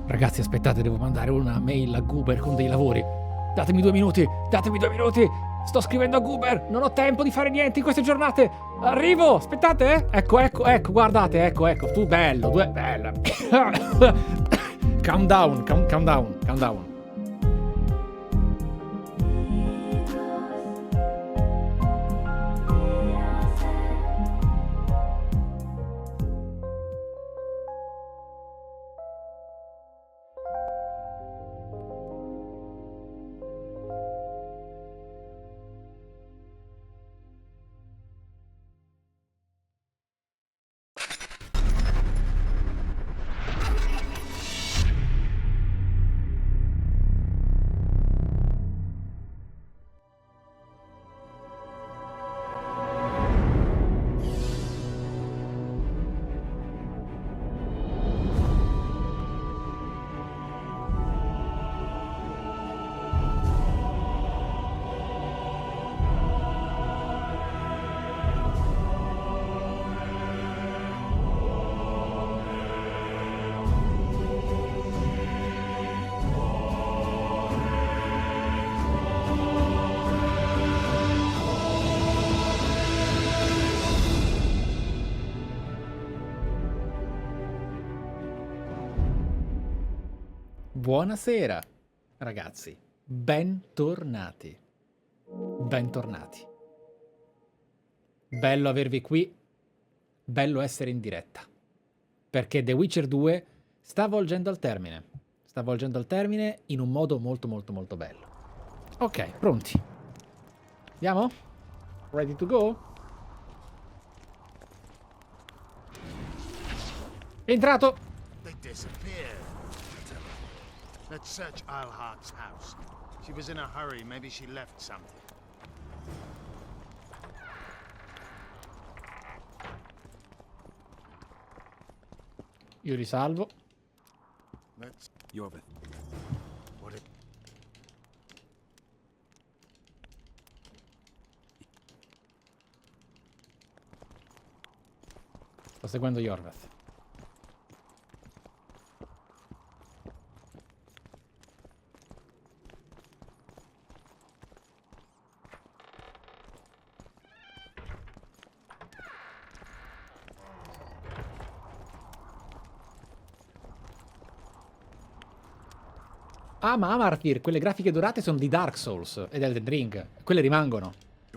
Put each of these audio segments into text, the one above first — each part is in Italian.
Ragazzi, aspettate, devo mandare una mail a Goober con dei lavori. Datemi 2 minuti, datemi 2 minuti. Sto scrivendo a Goober, non ho tempo di fare niente in queste giornate. Arrivo, aspettate, ecco, guardate, ecco. Tu bello, bella. Countdown. Buonasera, ragazzi. Bentornati. Bello avervi qui. Bello essere in diretta. Perché The Witcher 2 sta volgendo al termine. In un modo molto bello. Ok, pronti. Andiamo? Ready to go? Entrato! They disappeared. Let's search Eilhart's house. She was in a hurry. Maybe she left something. Io risalvo. Let's... Iorveth. What it... Sto seguendo Iorveth. Ah, ma Amartyr, quelle grafiche dorate sono di Dark Souls ed Elden Ring. Quelle rimangono.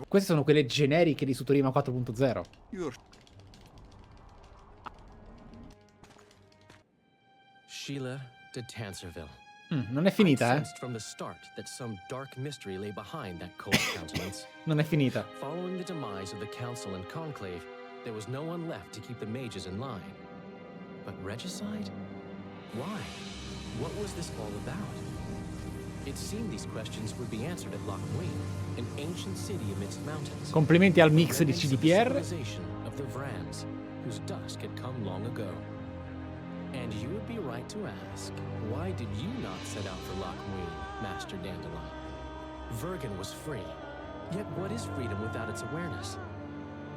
Queste sono quelle generiche di Sutoriimaa 4.0. Sheila de Tanserville. Non è finita, I sensed from the start that some dark mystery lay behind that cold countenance. Non è finita. Following the demise of the Council and Conclave, there was no one left to keep the mages in line. But regicide? Why? What was this all about? It seemed these questions would be answered at Loch Muin, an ancient city amidst mountains. Complimenti al mix di CDPR. Of the Vrans, whose dusk had come long ago. And you would be right to ask, why did you not set out for Loch Muin, Master Dandelion? Vergen was free. Yet what is freedom without its awareness?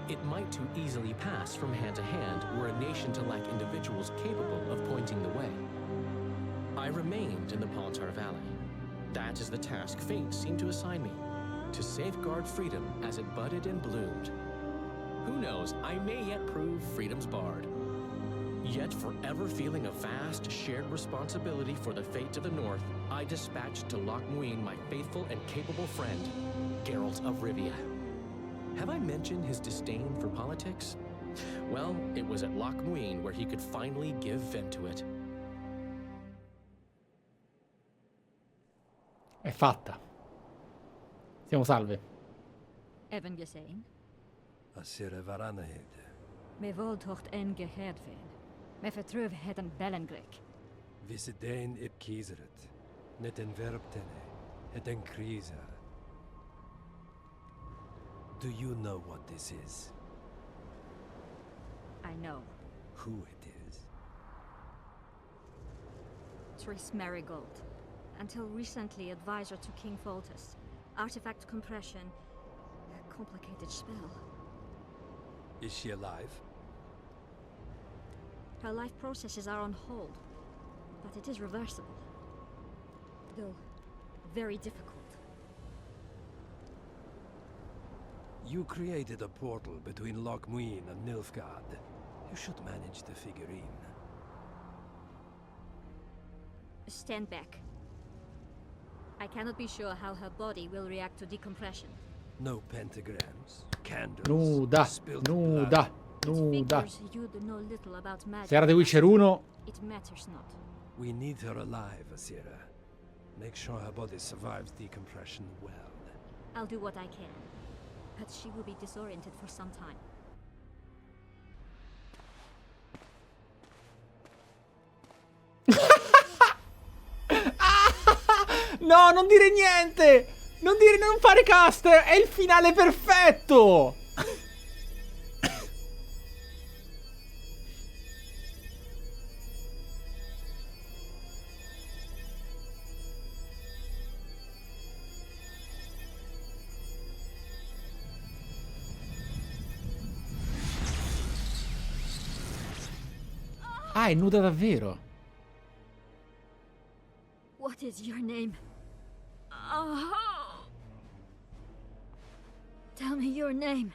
It might too easily pass from hand to hand were a nation to lack individuals capable of pointing the way. I remained in the Politar Valley. That is the task fate seemed to assign me, to safeguard freedom as it budded and bloomed. Who knows, I may yet prove freedom's bard. Yet forever feeling a vast, shared responsibility for the fate of the North, I dispatched to Loch Muin my faithful and capable friend, Geralt of Rivia. Have I mentioned his disdain for politics? Well, it was at Loch Muin where he could finally give vent to it. È fatta. Siamo salve. Even je zijn? Assere varanahede. Me voltocht en geheerd veen. Me vertrouwen het een bellengrek. Visedein ip kiezeret. Net en verptene. Het en kriza. Do you know what this is? I know. Who it is? Tris Marigold. Until recently advisor to King Foltest. Artifact compression. A complicated spell. Is she alive? Her life processes are on hold. But it is reversible. Though, very difficult. You created a portal between Loch Muin and Nilfgaard. You should manage the figurine. Stand back. I cannot be sure how her body will react to decompression. No pentagrams, candles, Nuda, spilled nuda, blood. It nuda. figures you do know little about magic. Se era The Witcher 1, It matters not. We need her alive, Asira. Make sure her body survives decompression well. I'll do what I can. But she will be disoriented for some time. no, non dire niente! Non fare cast! È il finale perfetto! Ah, è nuda davvero. What is your name? Oh. Tell me your name.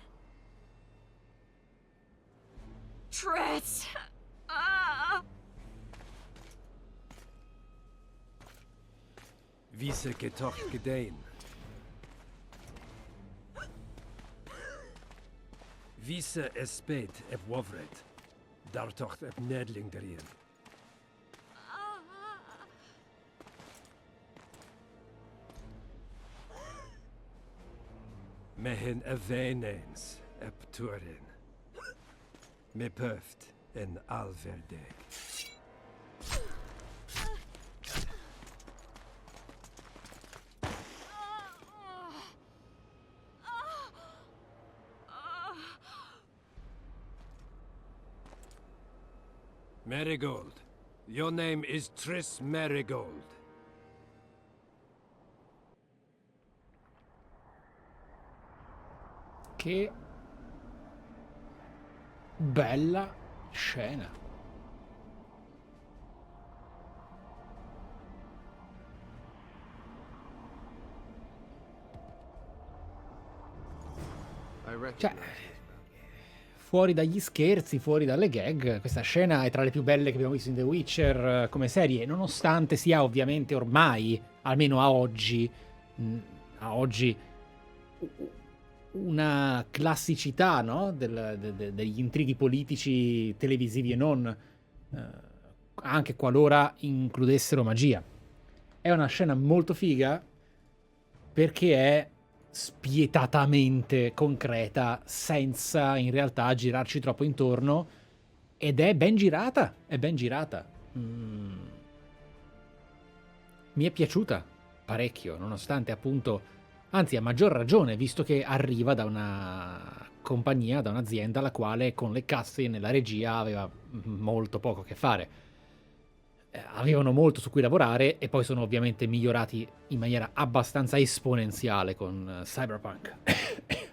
Triss. Vise getocht gedein. Vise espet eb wovret. Daar tocht eb nedling derien. Mehen eveneens eb turin. Me puft en alverdeg. Marigold. Your name is Triss Marigold. Che bella scena. Cioè, fuori dagli scherzi, fuori dalle gag, questa scena è tra le più belle che abbiamo visto in The Witcher come serie, nonostante sia ovviamente ormai, almeno a oggi, una classicità, no? Degli intrighi politici televisivi e non, anche qualora includessero magia. È una scena molto figa perché è spietatamente concreta, senza in realtà girarci troppo intorno, ed è ben girata, Mi è piaciuta parecchio, nonostante appunto, anzi a maggior ragione, visto che arriva da una compagnia, da un'azienda la quale con le casse nella regia aveva molto poco a che fare. Avevano molto su cui lavorare e poi sono ovviamente migliorati in maniera abbastanza esponenziale con Cyberpunk,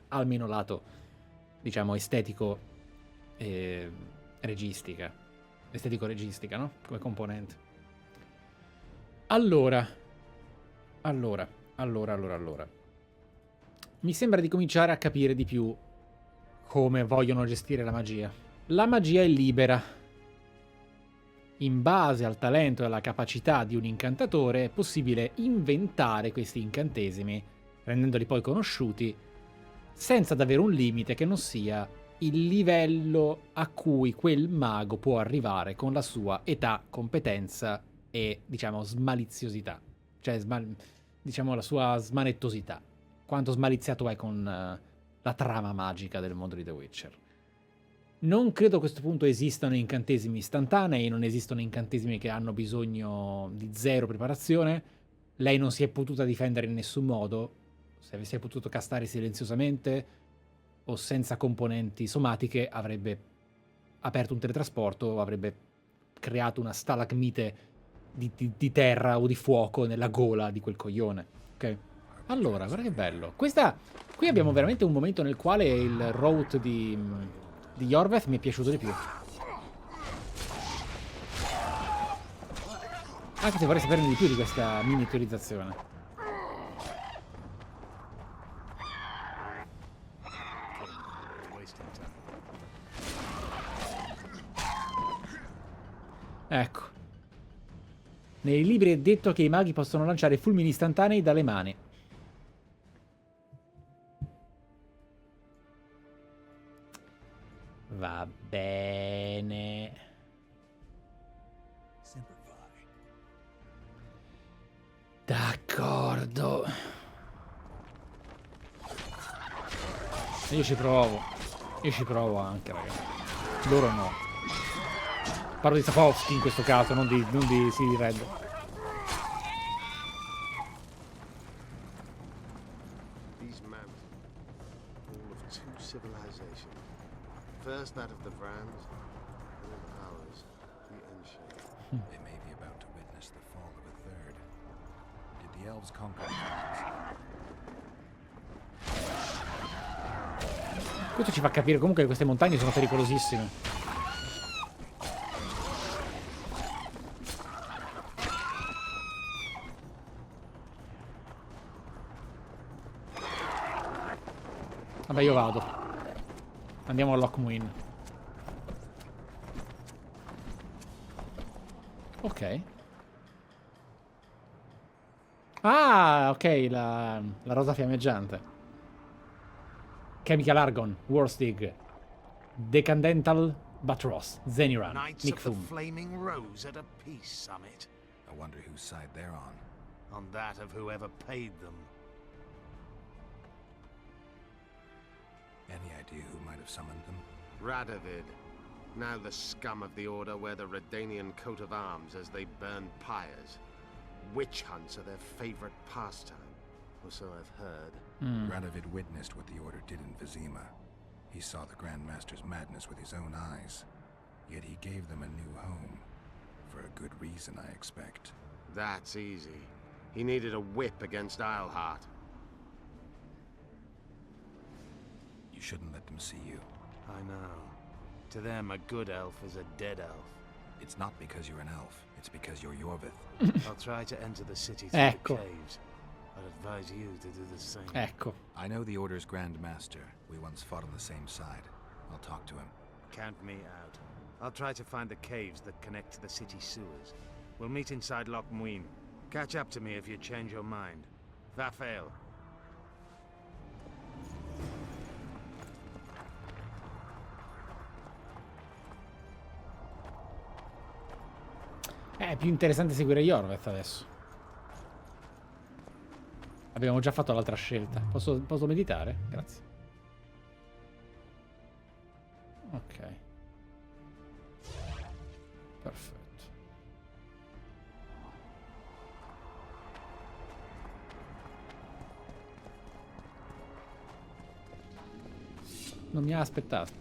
almeno lato, diciamo, estetico e registica. Estetico-registica, no? Come componente. Allora. Mi sembra di cominciare a capire di più come vogliono gestire la magia. La magia è libera. In base al talento e alla capacità di un incantatore è possibile inventare questi incantesimi, rendendoli poi conosciuti, senza ad avere un limite che non sia il livello a cui quel mago può arrivare con la sua età, competenza e, diciamo, smaliziosità. Cioè, diciamo, la sua smanettosità. Quanto smaliziato è con la trama magica del mondo di The Witcher. Non credo a questo punto esistano incantesimi istantanei, non esistono incantesimi che hanno bisogno di zero preparazione. Lei non si è potuta difendere in nessun modo. Se avesse potuto castare silenziosamente o senza componenti somatiche, avrebbe aperto un teletrasporto o avrebbe creato una stalagmite di terra o di fuoco nella gola di quel coglione. Ok? Allora, guarda che bello. Qui abbiamo veramente un momento nel quale il rout di Iorveth mi è piaciuto di più. Anche se vorrei saperne di più di questa miniaturizzazione. Ecco. Nei libri è detto che i maghi possono lanciare fulmini istantanei dalle mani. Va bene. D'accordo. Io ci provo. Io ci provo anche, ragazzi. Loro no. Parlo di Sapowski in questo caso, non di CD Red. These mountains, all of two civilizations. First that of the Vrans, and then ours, the Ancient. They may be about to witness the fall of a third. Did the elves conquer the Vrans? Questo ci fa capire comunque che queste montagne sono pericolosissime. Vabbè, io vado. Andiamo a Lockmuin. Ok. Ah, ok, la rosa fiammeggiante. Chemical Argon, Warstig, Decandental Batros, Zeniran, Knights of the Nickthum. Flaming Rose at a peace summit. I wonder whose side they're on. On that of whoever paid them. Any idea who might have summoned them? Radovid. Now the scum of the Order wear the Redanian coat of arms as they burn pyres. Witch hunts are their favorite pastime, or so I've heard. Radovid witnessed what the Order did in Vizima. He saw the Grand Master's madness with his own eyes. Yet he gave them a new home. For a good reason, I expect. That's easy. He needed a whip against Isleheart. You shouldn't let them see you. I know. To them, a good elf is a dead elf. It's not because you're an elf. It's because you're Iorveth. I'll try to enter the city through Ecco. the caves. I'd advise you to do the same. Ecco. I know the Order's Grand Master. We once fought on the same side. I'll talk to him. Count me out. I'll try to find the caves that connect to the city sewers. We'll meet inside Lockmuin. Catch up to me if you change your mind. Vafael. È più interessante seguire Iorveth adesso. Abbiamo già fatto l'altra scelta. Posso meditare? Grazie. Ok. Perfetto. Non mi ha aspettato.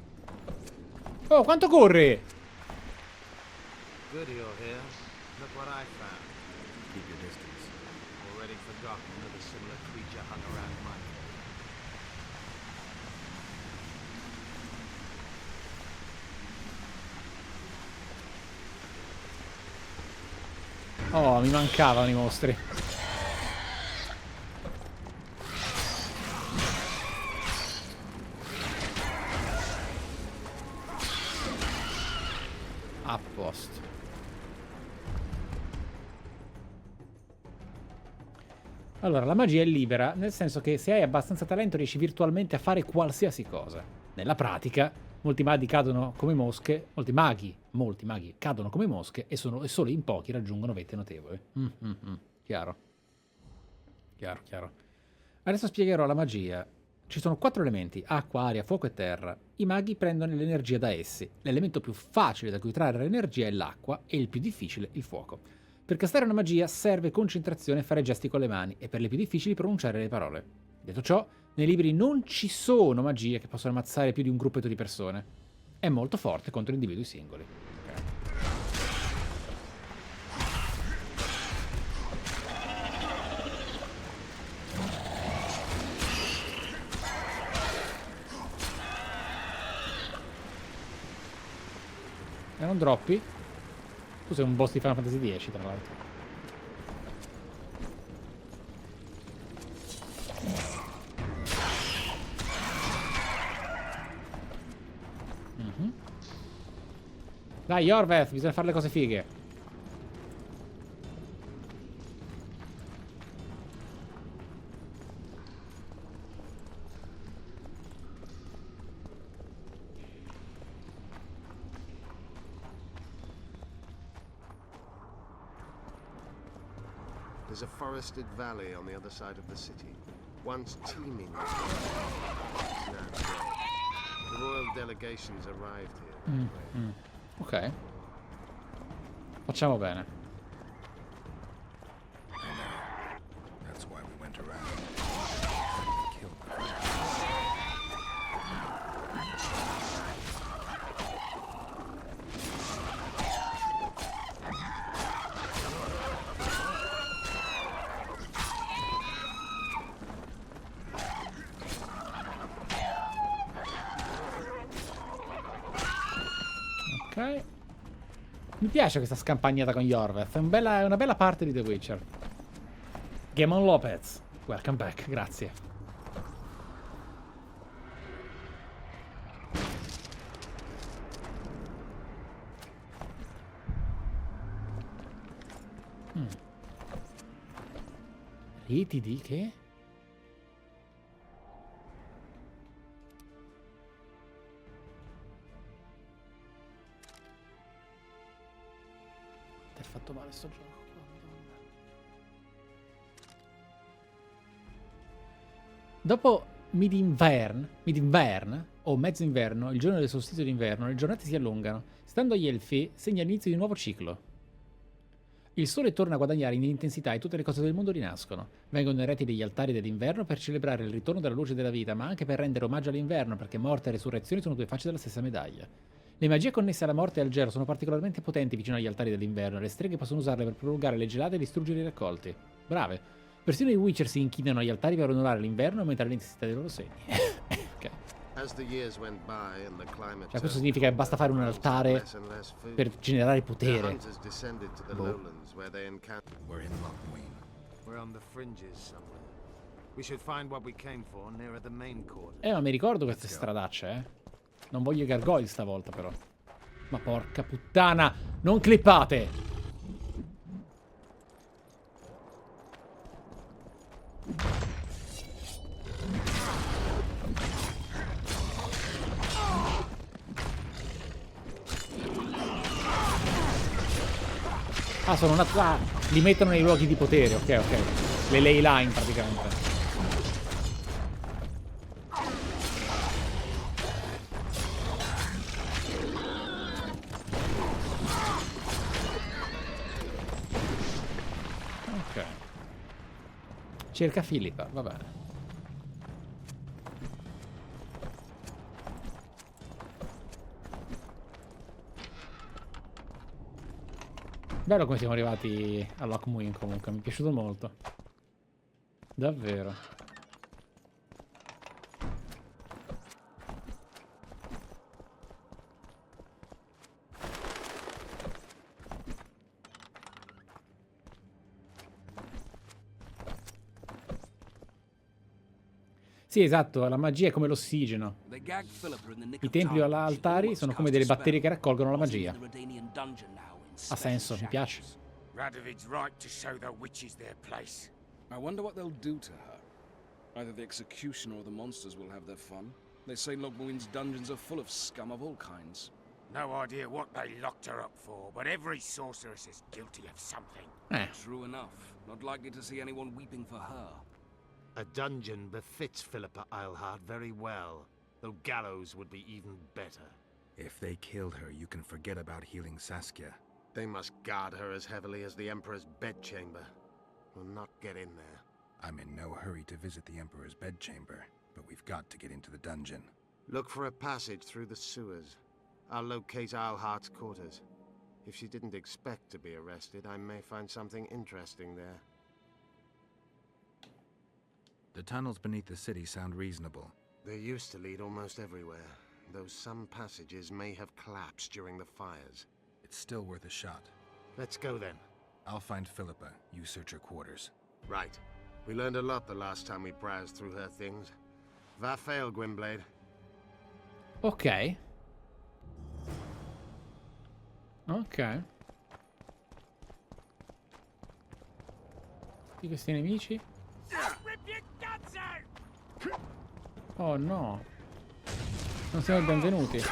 Oh, quanto corre! Good you're here. Look what I found. Keep your distance. Already forgotten that a similar creature hung around Maiku. Oh, mi mancavano i mostri. A posto. Allora, la magia è libera, nel senso che se hai abbastanza talento riesci virtualmente a fare qualsiasi cosa. Nella pratica, molti maghi cadono come mosche, molti maghi cadono come mosche e solo in pochi raggiungono vette notevoli. Chiaro. Chiaro. Adesso spiegherò la magia. Ci sono 4 elementi, acqua, aria, fuoco e terra. I maghi prendono l'energia da essi. L'elemento più facile da cui trarre l'energia è l'acqua e il più difficile il fuoco. Per castare una magia serve concentrazione e fare gesti con le mani, e per le più difficili pronunciare le parole. Detto ciò, nei libri non ci sono magie che possono ammazzare più di un gruppetto di persone. È molto forte contro individui singoli. E non droppi? Tu sei un boss di Final Fantasy X, tra l'altro. Dai, Iorveth, bisogna fare le cose fighe. There's a forested valley on the other side of the city, once teeming with now dead. The royal delegations arrived here. Ok. Facciamo bene. That's why we went around. Killed Ok. Mi piace questa scampagnata con Iorveth. È una bella parte di The Witcher. Gamon Lopez. Welcome back. Grazie. Riti di che? Ti ha fatto male sto gioco. Dopo mid-invern o mezzo inverno, il giorno del solstizio d'inverno, le giornate si allungano. Stando agli elfi, segna l'inizio di un nuovo ciclo. Il sole torna a guadagnare in intensità e tutte le cose del mondo rinascono. Vengono eretti degli altari dell'inverno per celebrare il ritorno della luce della vita, ma anche per rendere omaggio all'inverno, perché morte e resurrezione sono due facce della stessa medaglia. Le magie connesse alla morte e al gelo sono particolarmente potenti vicino agli altari dell'inverno e le streghe possono usarle per prolungare le gelate e distruggere i raccolti. Brave. Persino i Witcher si inchinano agli altari per onorare l'inverno e aumentare l'intensità dei loro segni. Ok. Cioè, questo significa che basta fare un altare per generare potere. We're in Lockmuin. We're on the fringes somewhere. We should find what we came for nearer the main quarter. Ma mi ricordo queste stradacce, eh. Non voglio i gargoyle stavolta, però. Ma porca puttana! Non clippate! Ah, sono una... Ah, li mettono nei luoghi di potere, ok, ok. Le ley line, praticamente. Ok. Cerca Filippa, va bene. Bello come siamo arrivati a Lockmuin comunque, mi è piaciuto molto. Davvero. Sì, esatto, la magia è come l'ossigeno. I templi o altari sono come delle batterie che raccolgono la magia. Ha senso, mi piace. Radovid's right to show the witches their place. I wonder what they'll do to her. Either the executioner or the monsters will have their fun. They say Logmuin's dungeons are full of scum of all kinds. No idea what they locked her up for, but every sorceress is guilty of something. True enough. Not likely to see anyone weeping for her. A dungeon befits Philippa Eilhart very well, though gallows would be even better. If they killed her, you can forget about healing Saskia. They must guard her as heavily as the Emperor's bedchamber. We'll not get in there. I'm in no hurry to visit the Emperor's bedchamber, but we've got to get into the dungeon. Look for a passage through the sewers. I'll locate Eilhart's quarters. If she didn't expect to be arrested, I may find something interesting there. The tunnels beneath the city sound reasonable. They used to lead almost everywhere, though some passages may have collapsed during the fires. It's still worth a shot. Let's go then. I'll find Philippa. You search her quarters. Right. We learned a lot the last time we browsed through her things. Va fail, Gwynblade. Ok. Ok. Di questi nemici. Oh no. Non siamo benvenuti.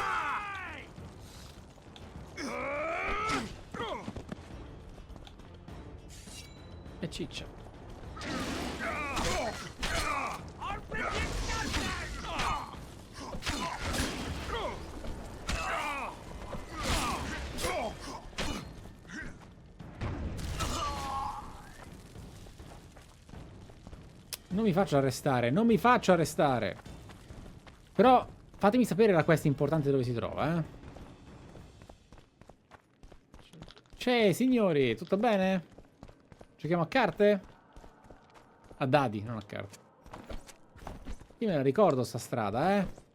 E ciccia. Non mi faccio arrestare, non mi faccio arrestare. Però fatemi sapere la quest importante dove si trova, eh. C'è, signori, tutto bene? Giochiamo a carte? A dadi, non a carte. Io me la ricordo sta strada, eh.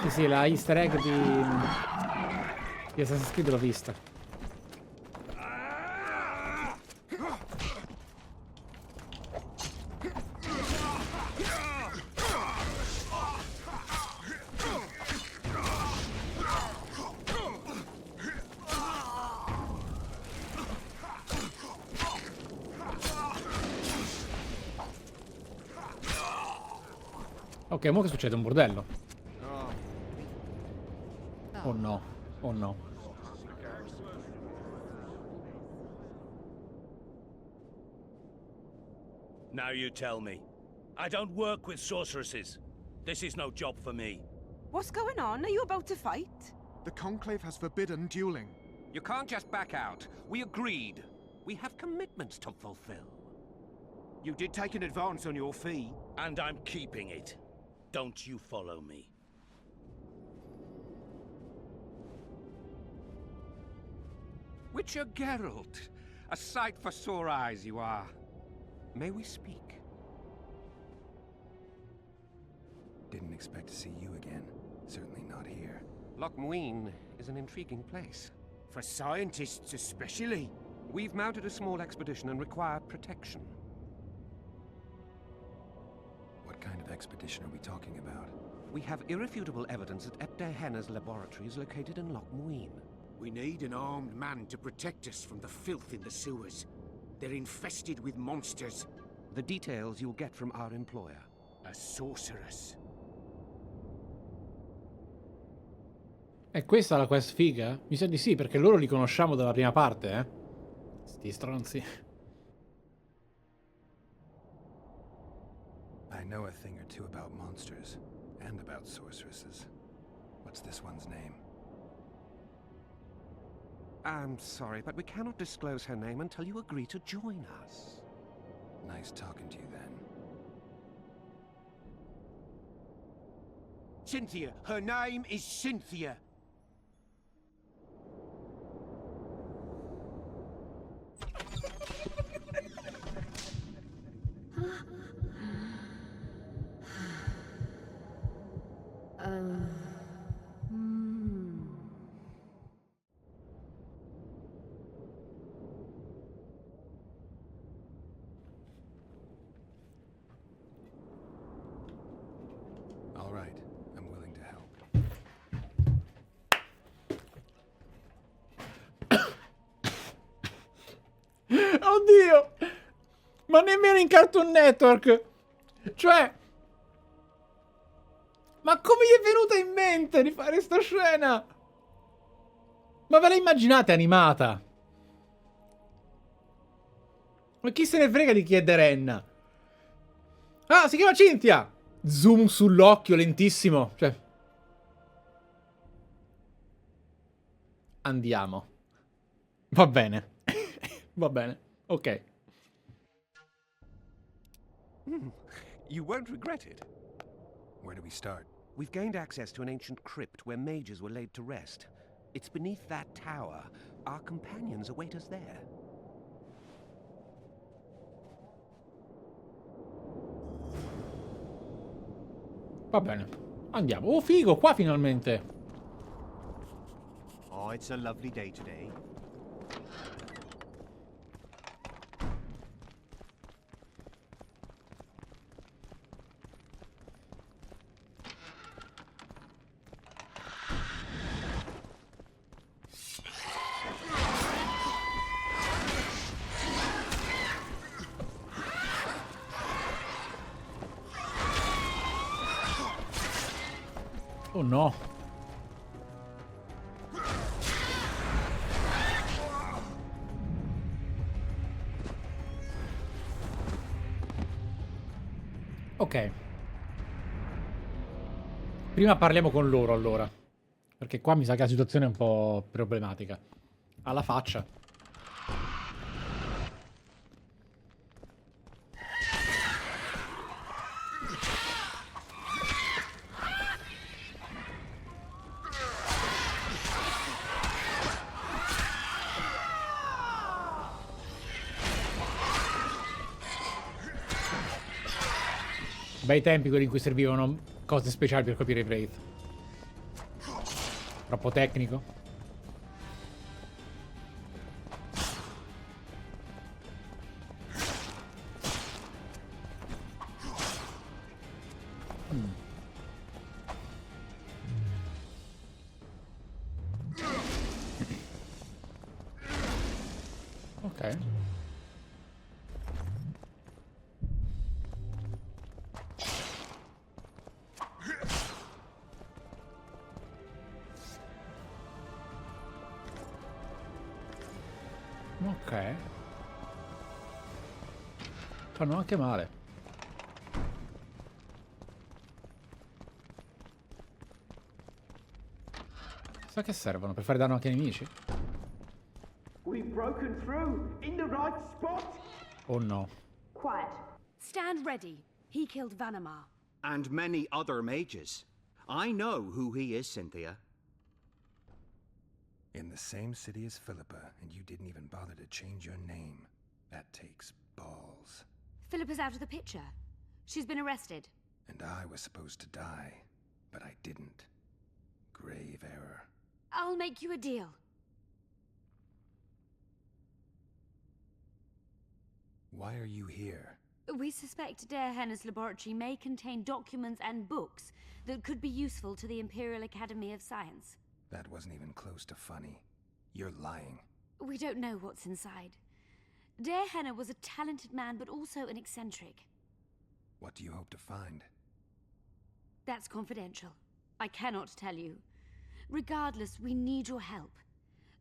Sì, la easter egg di Assassin's Creed l'ho vista. Ok, mo che succede? Un bordello. Oh no, oh no. Now you tell me. I don't work with sorceresses. This is no job for me. What's going on? Are you about to fight? The Conclave has forbidden dueling. You can't just back out. We agreed. We have commitments to fulfill. You did take an advance on your fee. And I'm keeping it. Don't you follow me. Witcher Geralt. A sight for sore eyes you are. May we speak? Didn't expect to see you again. Certainly not here. Loch Muin is an intriguing place. For scientists especially. We've mounted a small expedition and require protection. What kind of expedition are we talking about? We have irrefutable evidence that Epte Henna's laboratory is located in Loch Muin. We need an armed man to protect us from the filth in the sewers. They're infested with monsters. The details you'll get from our employer. A sorceress. È questa la quest figa? Mi sa di sì, perché loro li conosciamo dalla prima parte, eh. Sti stronzi. I know a thing or two about monsters, and about sorceresses. What's this one's name? I'm sorry, but we cannot disclose her name until you agree to join us. Nice talking to you then. Cynthia. Her name is Cynthia. All right, I'm willing to help. Oddio! Ma nemmeno in Cartoon Network! Cioè... Ma come gli è venuta in mente di fare sta scena? Ma ve la immaginate animata? Ma chi se ne frega di chi è Derenna? Ah, si chiama Cynthia! Zoom sull'occhio lentissimo. Cioè... Andiamo. Va bene. Va bene. Ok. You won't regret it. Where do we start? We've gained access to an ancient crypt where mages were laid to rest. It's beneath that tower. Our companions await us there. Va bene. Andiamo. Oh, figo, qua finalmente. Oh, it's a lovely day today. Oh no. Ok. Prima parliamo con loro allora. Perché qua mi sa che la situazione è un po' problematica. Alla faccia. Bei tempi quelli in cui servivano cose speciali per colpire i Wraith. Troppo tecnico. Ok. Ok. Fanno anche male. Sa che servono? Per fare danno anche ai nemici? We've broken through in the right spot. Oh no. Quiet. Stand ready. He killed Vanamar. And many other mages. I know who he is, Cynthia. In the same city as Philippa, and you didn't even bother to change your name. That takes balls. Philippa's out of the picture. She's been arrested. And I was supposed to die, but I didn't. Grave error. I'll make you a deal. Why are you here? We suspect Der Henner's laboratory may contain documents and books that could be useful to the Imperial Academy of Science. That wasn't even close to funny. You're lying. We don't know what's inside. Der Henner was a talented man, but also an eccentric. What do you hope to find? That's confidential. I cannot tell you. Regardless, we need your help.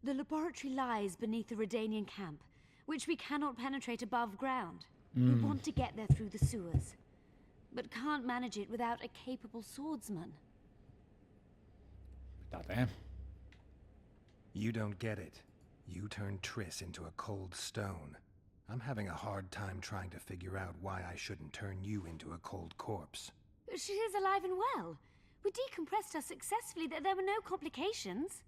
The laboratory lies beneath the Redanian camp, which we cannot penetrate above ground. We want to get there through the sewers, but can't manage it without a capable swordsman. You don't get it. You turned Triss into a cold stone. I'm having a hard time trying to figure out why I shouldn't turn you into a cold corpse. She is alive and well. We decompressed her successfully. There were no complications.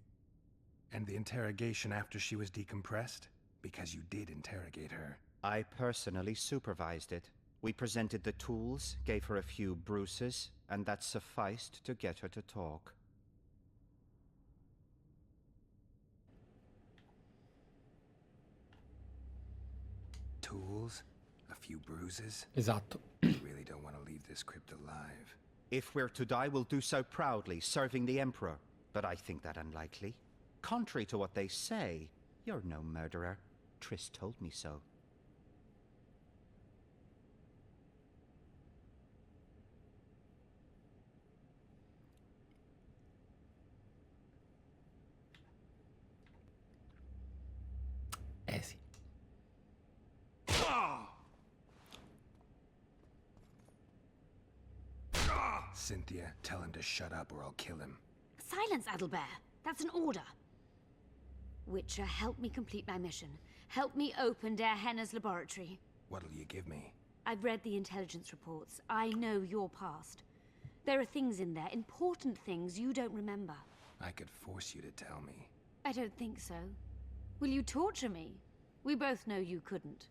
And the interrogation after she was decompressed? Because you did interrogate her. I personally supervised it. We presented the tools, gave her a few bruises, and that sufficed to get her to talk. Tools? A few bruises? Esatto. You really don't want to leave this crypt alive. If we're to die, we'll do so proudly, serving the Emperor. But I think that unlikely. Contrary to what they say, you're no murderer. Triss told me so. Sì. Cynthia, tell him to shut up or I'll kill him. Silence, Adelbert. That's an order. Witcher, help me complete my mission. Help me open Der Henner's laboratory. What'll you give me? I've read the intelligence reports. I know your past. There are things in there, important things you don't remember. I could force you to tell me. I don't think so. Will you torture me? We both know you couldn't.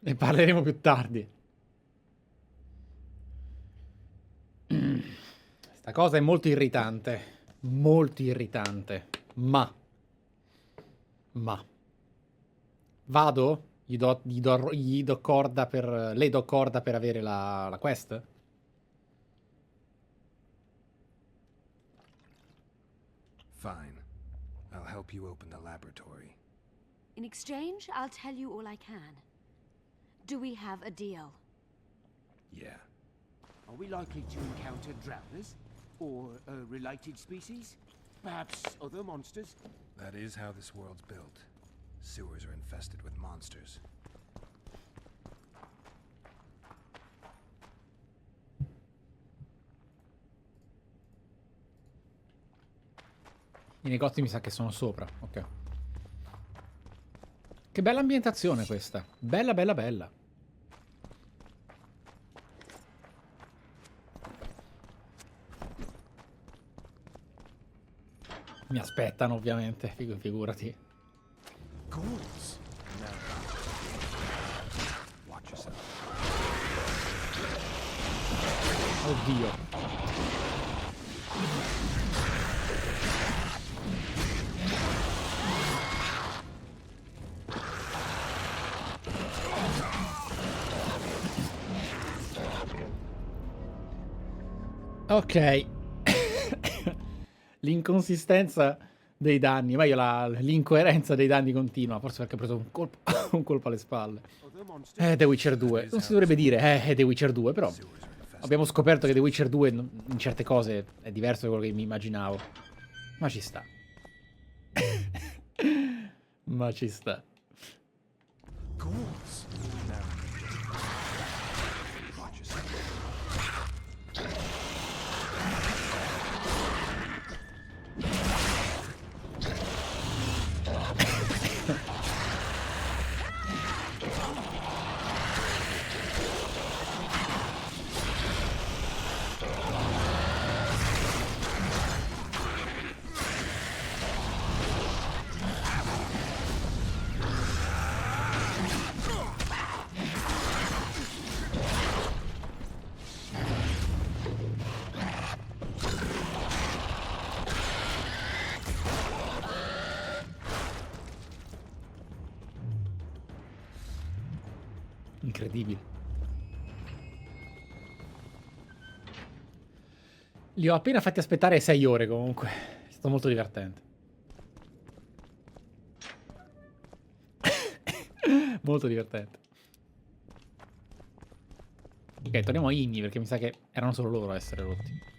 Ne parleremo più tardi. Sta cosa è molto irritante. Molto irritante. Ma. Vado? Gli do corda per... Le do corda per avere la quest? Fine. I'll help you open the laboratory. In exchange, I'll tell you all I can. Do we have a deal? Yeah. Are we likely to encounter drowners? Or a related species? Perhaps other monsters? That is how this world's built. Sewers are infested with monsters. I negozi mi sa che sono sopra. Ok. Che bella ambientazione questa. Bella, bella, bella. Mi aspettano ovviamente, figurati. Ghouls? No. Watch yourself. Oddio. Ok. L'inconsistenza dei danni, ma io l'incoerenza dei danni continua, forse perché ho preso un colpo alle spalle. The Witcher 2, non si dovrebbe dire The Witcher 2, però abbiamo scoperto che The Witcher 2 in certe cose è diverso da quello che mi immaginavo. Ma ci sta. Ma ci sta. Ghouls? No. Watch yourself. Incredibile. Li ho appena fatti aspettare 6 ore comunque. È stato molto divertente. Molto divertente. Ok, torniamo a Inni perché mi sa che erano solo loro a essere rotti.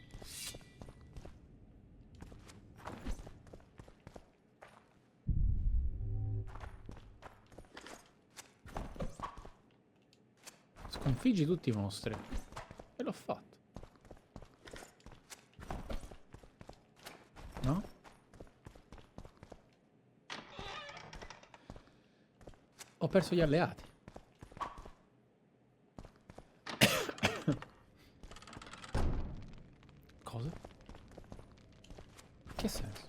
Sconfiggi tutti i mostri. E l'ho fatto. No? Ho perso gli alleati. Cosa? Che senso?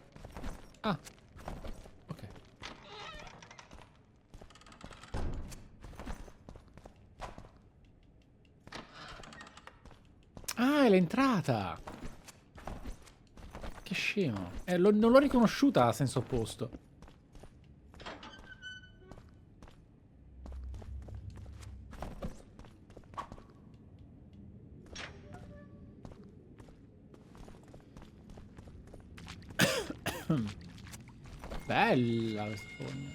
Ah. Ok. Ah, è l'entrata! Che scemo. Non l'ho riconosciuta a senso opposto. Bella questa fogna.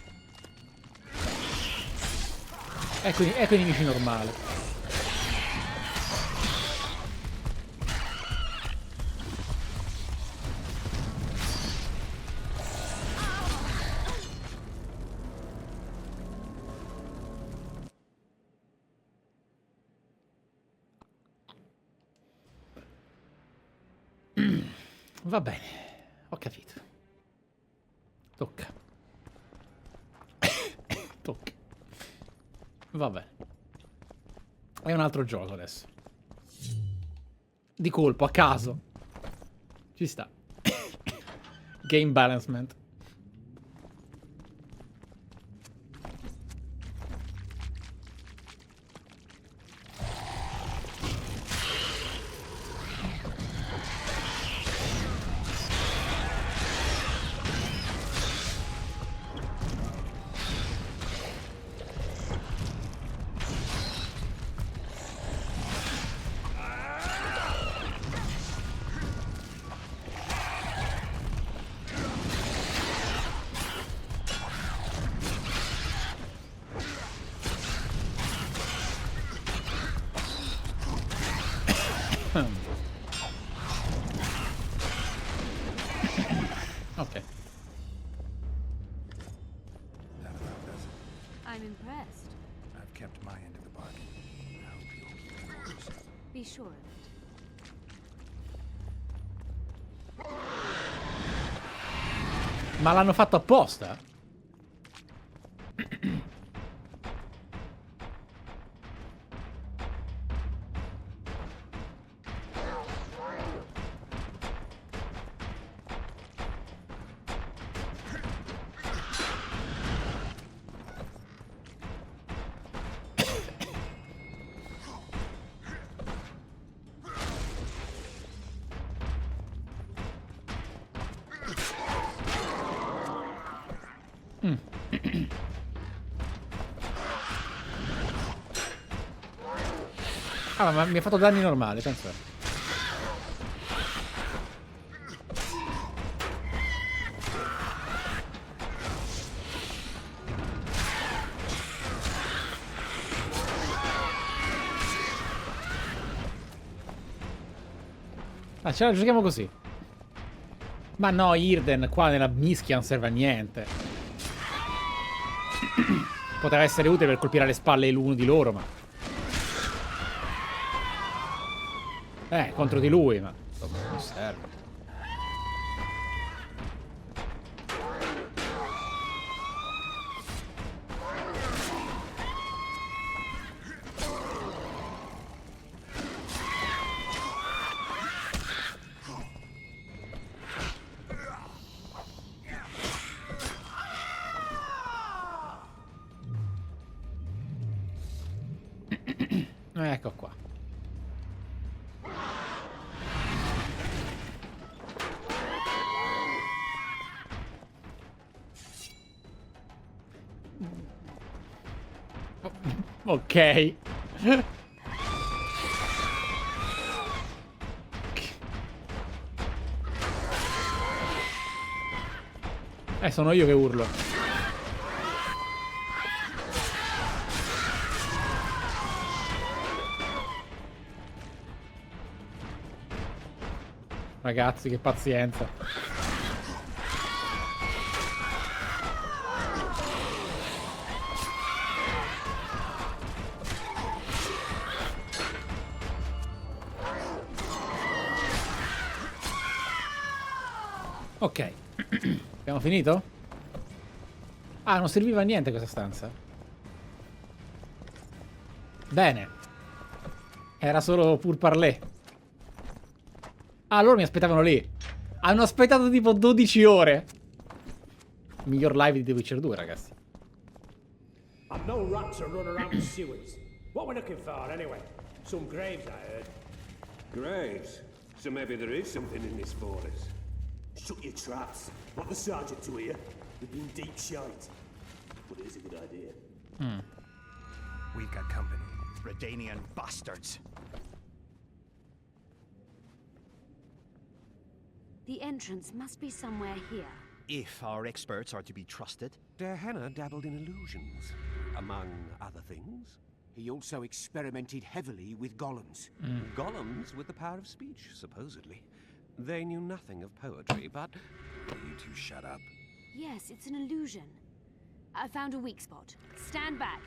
Ecco i nemici normali. Va bene, ho capito. Tocca. Tocca. Va bene. È un altro gioco adesso. Di colpo, a caso. Ci sta. Game balancement. I'm impressed. I've kept my end of the bargain. I hope you'll keep yours. Be sure of it. Ma l'hanno fatto apposta? Ah, ma mi ha fatto danni normali, pensa. Ah, ce la giochiamo così. Ma no, Irden qua nella mischia non serve a niente. Poteva essere utile per colpire alle spalle l'uno di loro, ma... contro di lui, ma... non serve. Ecco qua. Ok. Sono io che urlo. Ragazzi, che pazienza. Ok. Abbiamo finito? Ah, non serviva a niente questa stanza. Bene. Era solo pur parler. Ah, loro mi aspettavano lì. Hanno aspettato tipo 12 ore. Miglior live di The Witcher 2, ragazzi. I've no rats to run around the sewers. What we're looking for, anyway? Some graves, I heard. Graves? So maybe there is something in this forest. Shut your traps. Want the sergeant to hear? We've been deep shite. But it is a good idea. We've got company. Redanian bastards. The entrance must be somewhere here. If our experts are to be trusted. Der Henner dabbled in illusions, among other things. He also experimented heavily with golems. Golems with the power of speech, supposedly. They knew nothing of poetry, but... You two shut up. Yes, it's an illusion. I found a weak spot. Stand back.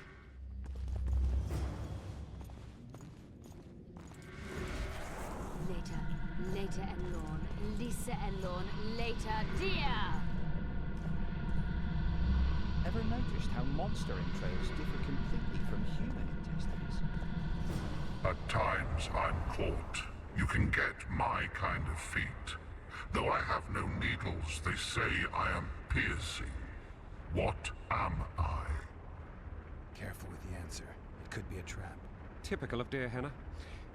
Later and Lorn. Lisa and Lorn. Later, dear! Ever noticed how monster entrails differ completely from human intestines? At times I'm caught. You can get my kind of feat. Though I have no needles, they say I am piercing. What am I? Careful with the answer. It could be a trap. Typical of Der Henner.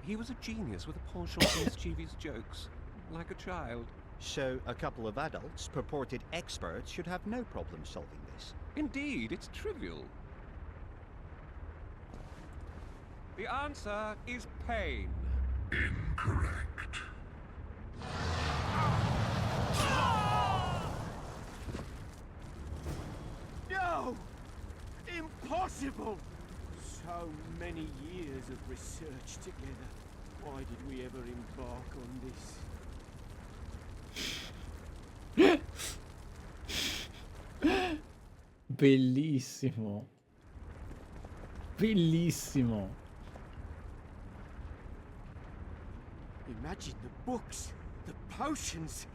He was a genius with a penchant for mischievous jokes, like a child. So, a couple of adults, purported experts, should have no problem solving this. Indeed, it's trivial. The answer is pain. Incorrect. No! Impossible! So many years of research together. Why did we ever embark on this? Bellissimo. Bellissimo. Imagine the books, the potions.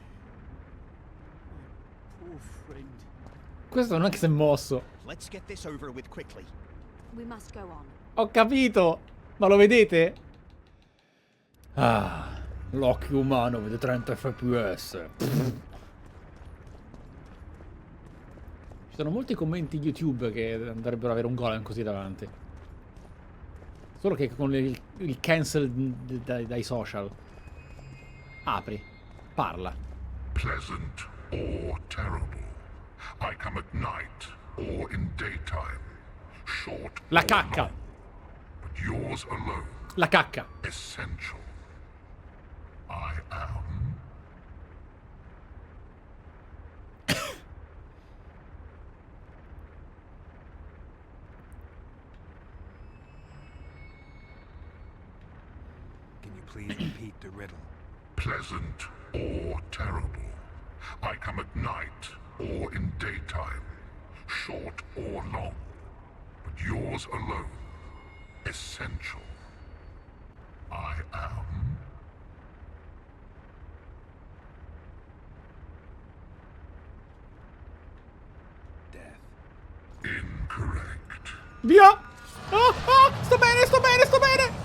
My poor friend. Questo non è che si è mosso. Let's get this over with quickly. We must go on. Ho capito. Ma lo vedete? Ah, l'occhio umano vede 30 fps. Ci sono molti commenti YouTube che andrebbero avere un golem così davanti. Solo che con il cancel dai social. Apri. Parla. Pleasant or terrible. I come at night or in daytime. Short La or cacca. long, but yours alone. La cacca. Essential. I am. Can you please repeat the riddle? Pleasant or terrible. I come at night or in daytime. Short or long, but yours alone. Essential. I am. Death. Incorrect. Via! Sto bene, sto bene, sto bene!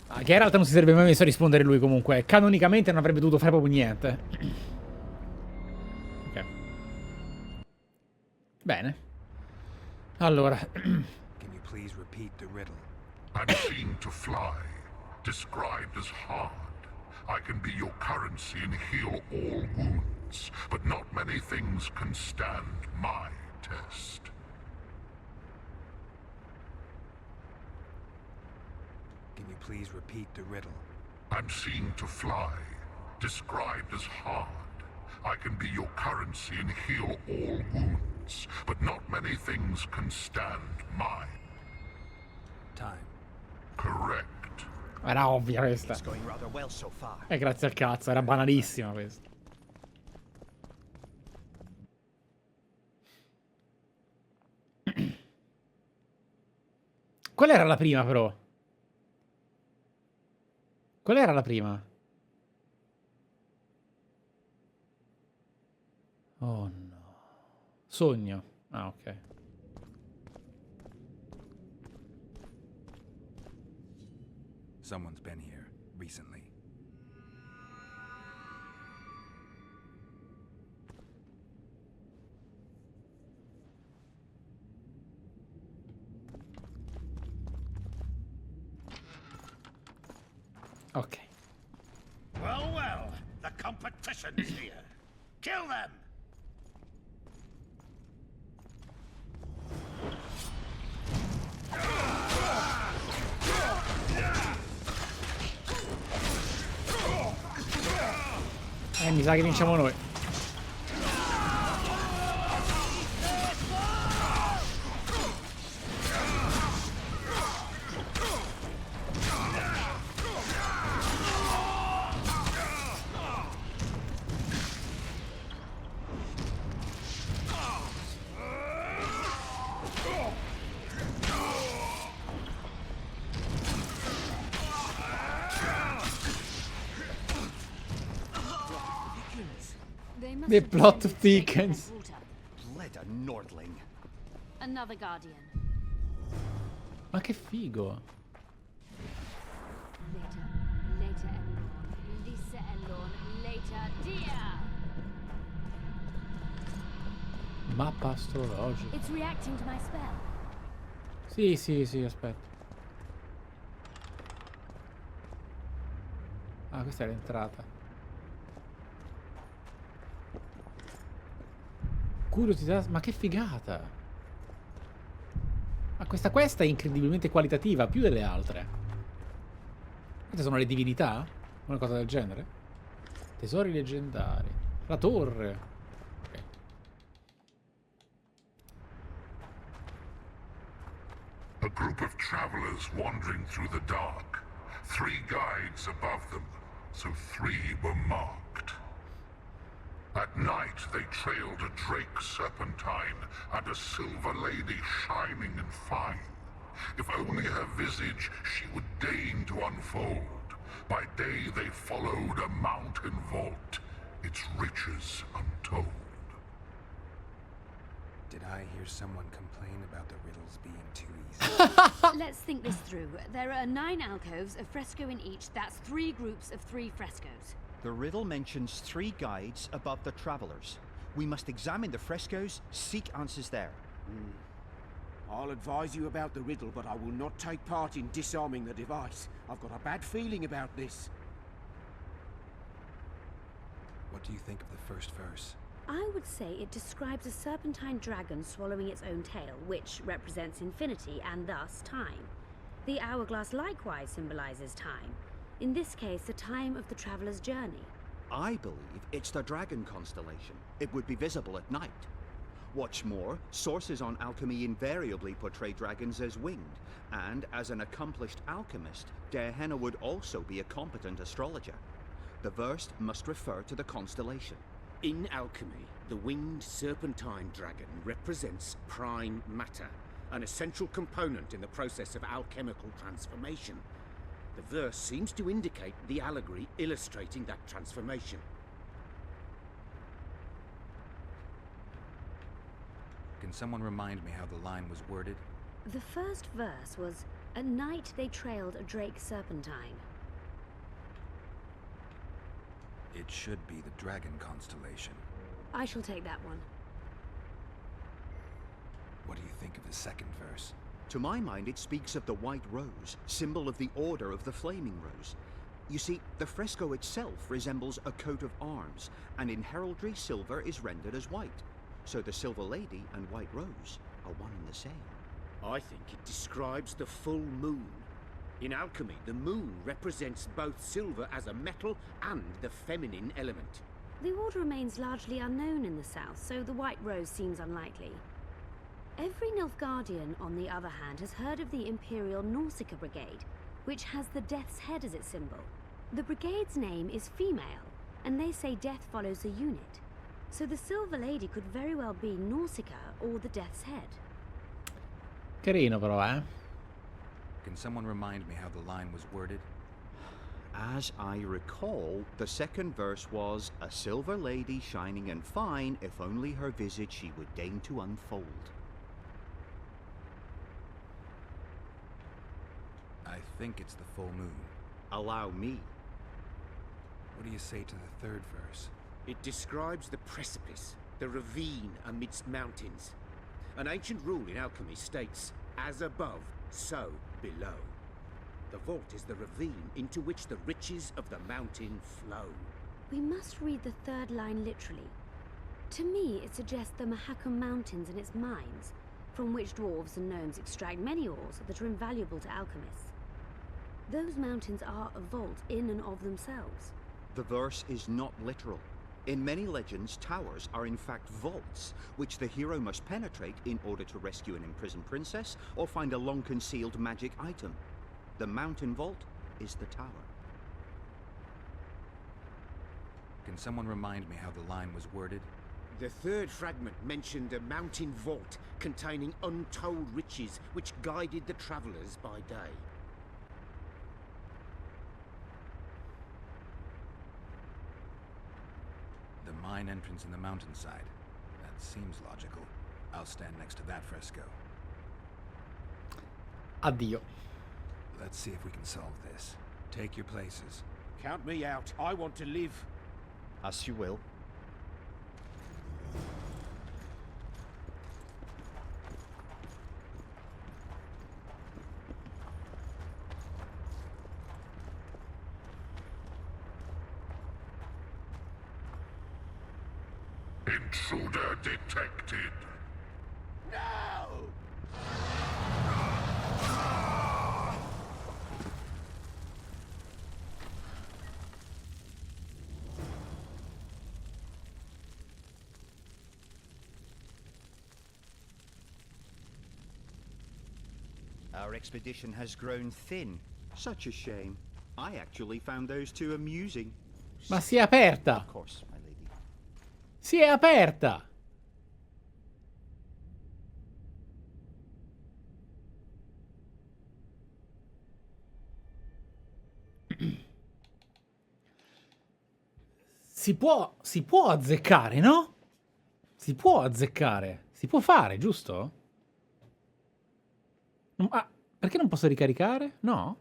Ah, Geralt non si sarebbe mai messo a rispondere lui comunque. Canonicamente non avrebbe dovuto fare proprio niente. Ok. Bene. Allora. Can you please repeat the riddle? I'm seen to fly, described as hard. I can be your currency and heal all wounds, but not many things can stand my test. Can you please repeat the riddle? I'm seen to fly, described as hard. I can be your currency and heal all wounds, but not many things can stand my Time. correct. Era ovvia questa. It's going rather well so far. Grazie al cazzo, era banalissima questa. Qual era la prima però? Qual era la prima? Oh no. Sogno. Ah, ok. Someone's been here recently. Ok. Well, well, the competition's here. Kill them! Mi sa che vinciamo noi. The plot thickens. Let a Nordling. Another guardian. Ma che figo. Later Elorn. Lisa Elorn. Later Dia. Mappa astrologica. It's reacting to my spell. Sì, sì, sì, aspetta. Ah, questa è l'entrata. Curiosità, ma che figata! Ma questa quest è incredibilmente qualitativa, più delle altre. Queste sono le divinità? Una cosa del genere? Tesori leggendari. La torre. Ok. A group of travelers wandering through the dark. 3 guides above them, so 3 were marked. At At night they trailed a drake serpentine and a silver lady shining and fine. If only her visage she would deign to unfold. By day they followed a mountain vault, its riches untold. Did I hear someone complain about the riddles being too easy? Let's think this through. There are 9 alcoves, a fresco in each. That's 3 groups of 3 frescoes. The riddle mentions 3 guides above the travelers. We must examine the frescoes, seek answers there. I'll advise you about the riddle, but I will not take part in disarming the device. I've got a bad feeling about this. What do you think of the first verse? I would say it describes a serpentine dragon swallowing its own tail, which represents infinity and thus time. The hourglass likewise symbolizes time. In this case, the time of the traveler's journey. I believe it's the dragon constellation. It would be visible at night. What's more, sources on alchemy invariably portray dragons as winged, and as an accomplished alchemist, Gehenna would also be a competent astrologer. The verse must refer to the constellation. In alchemy, the winged serpentine dragon represents prime matter, an essential component in the process of alchemical transformation. The verse seems to indicate the allegory illustrating that transformation. Can someone remind me how the line was worded? The first verse was, "At night they trailed a drake serpentine." It should be the dragon constellation. I shall take that one. What do you think of the second verse? To my mind, it speaks of the white rose, symbol of the Order of the Flaming Rose. You see, the fresco itself resembles a coat of arms, and in heraldry, silver is rendered as white. So the Silver Lady and White Rose are one and the same. I think it describes the full moon. In alchemy, the moon represents both silver as a metal and the feminine element. The order remains largely unknown in the south, so the White Rose seems unlikely. Every Nilfgaardian, on the other hand, has heard of the Imperial Nausicaa Brigade, which has the Death's Head as its symbol. The brigade's name is female, and they say death follows a unit. So the Silver Lady could very well be Nausicaa or the Death's Head. Carino però, eh? Can someone remind me how the line was worded? As I recall, the second verse was, "A silver lady shining and fine, if only her visage she would deign to unfold." I think it's the full moon. Allow me. What do you say to the third verse? It describes the precipice, the ravine amidst mountains. An ancient rule in alchemy states, "As above, so below." The vault is the ravine into which the riches of the mountain flow. We must read the third line literally. To me, it suggests the Mahakam Mountains and its mines, from which dwarves and gnomes extract many ores that are invaluable to alchemists. Those mountains are a vault in and of themselves. The verse is not literal. In many legends, towers are in fact vaults, which the hero must penetrate in order to rescue an imprisoned princess or find a long-concealed magic item. The mountain vault is the tower. Can someone remind me how the line was worded? The third fragment mentioned a mountain vault containing untold riches which guided the travelers by day. The mine entrance in the mountainside. That seems logical. I'll stand next to that fresco. Addio. Let's see if we can solve this. Take your places. Count me out. I want to live. As you will. Intruder detected. No! Our expedition has grown thin. Such a shame. I actually found those two amusing. Ma si è aperta! Of course, my lady. Si è aperta! Si può azzeccare, no? Si può azzeccare. Si può fare, giusto? Perché non posso ricaricare? No?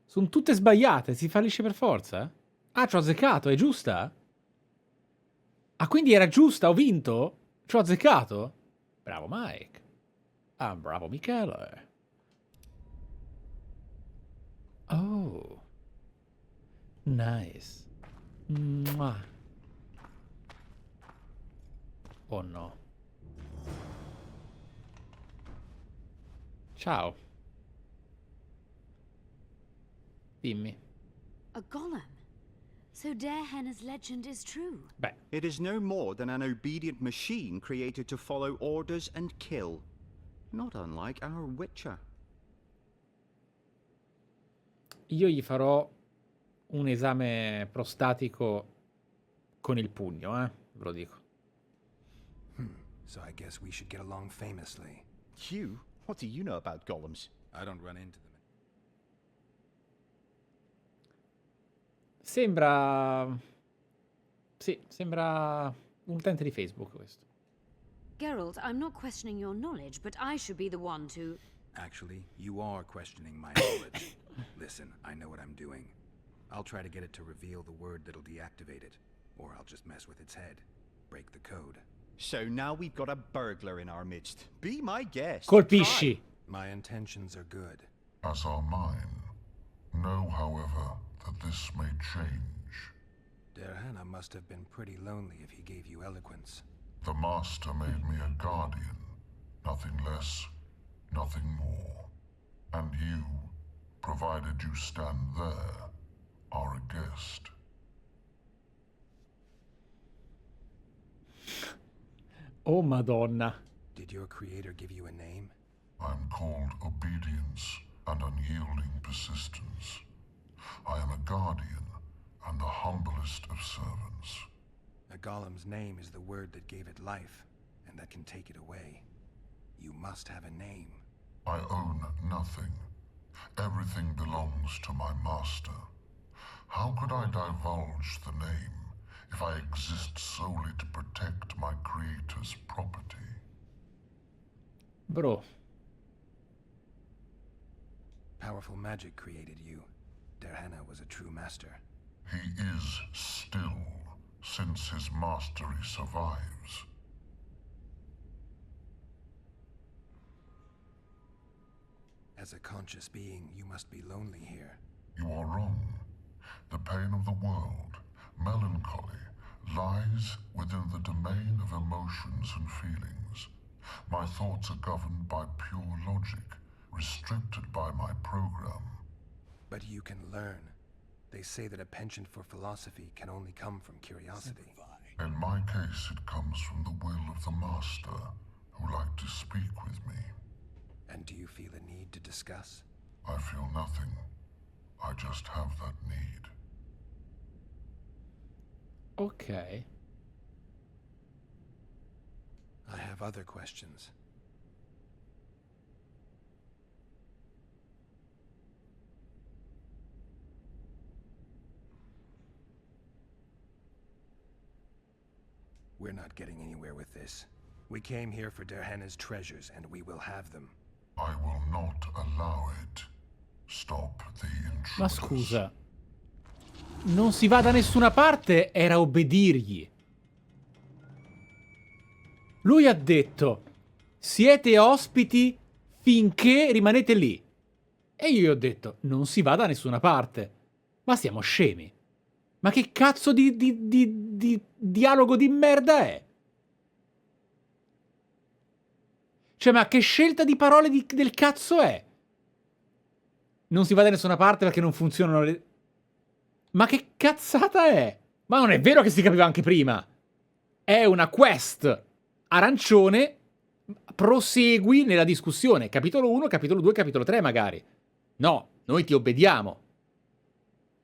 Sono tutte sbagliate, si fallisce per forza? Ah, ci ho azzeccato, è giusta? Ah, quindi era giusta, ho vinto? Ci ho azzeccato? Bravo Mike. Ah, bravo Michele. Oh. Nice. Mua. Oh no. Ciao. Dimmi. A golem. So Darehenna's legend is true. Beh. It is no more than an obedient machine created to follow orders and kill. Not unlike our Witcher. Io gli farò un esame prostatico con il pugno, ve lo dico. So I guess we should get along famously. You? What do you know about golems? I don't run into them. Sembra... Sì, sembra un utente di Facebook questo. Geralt, I'm not questioning your knowledge, but I should be the one to... Actually, you are questioning my knowledge. Listen, I know what I'm doing. I'll try to get it to reveal the word that'll deactivate it, or I'll just mess with its head. Break the code. So now we've got a burglar in our midst. Be my guest. Colpisci. My intentions are good. As are mine. Know, however, that this may change. Darehenna must have been pretty lonely if he gave you eloquence. The Master made me a guardian. Nothing less, nothing more. And you, provided you stand there, are a guest. Oh, Madonna. Did your creator give you a name? I'm called obedience and unyielding persistence. I am a guardian and the humblest of servants. A golem's name is the word that gave it life, and that can take it away. You must have a name. I own nothing. Everything belongs to my master. How could I divulge the name if I exist solely to protect my creator's property? Bro. Powerful magic created you. Darehenna was a true master. He is still, since his mastery survives. As a conscious being, you must be lonely here. You are wrong. The pain of the world, melancholy, lies within the domain of emotions and feelings. My thoughts are governed by pure logic, restricted by my program. But you can learn. They say that a penchant for philosophy can only come from curiosity. In my case, it comes from the will of the Master, who liked to speak with me. And do you feel a need to discuss? I feel nothing. I just have that need. Ok. I have other questions. We're not getting anywhere with this. We came here for Darehenna's treasures, and we will have them. I will not allow it. Stop the intruders. Ma scusa. Non si va da nessuna parte, era obbedirgli. Lui ha detto: siete ospiti finché rimanete lì. E io gli ho detto: non si va da nessuna parte. Ma siamo scemi. Ma che cazzo di dialogo di merda è? Cioè, ma che scelta di parole del cazzo è? Non si va da nessuna parte perché non funzionano le... Ma che cazzata è? Ma non è vero che si capiva anche prima. È una quest arancione. Prosegui nella discussione. Capitolo 1, capitolo 2, capitolo 3 magari. No, noi ti obbediamo.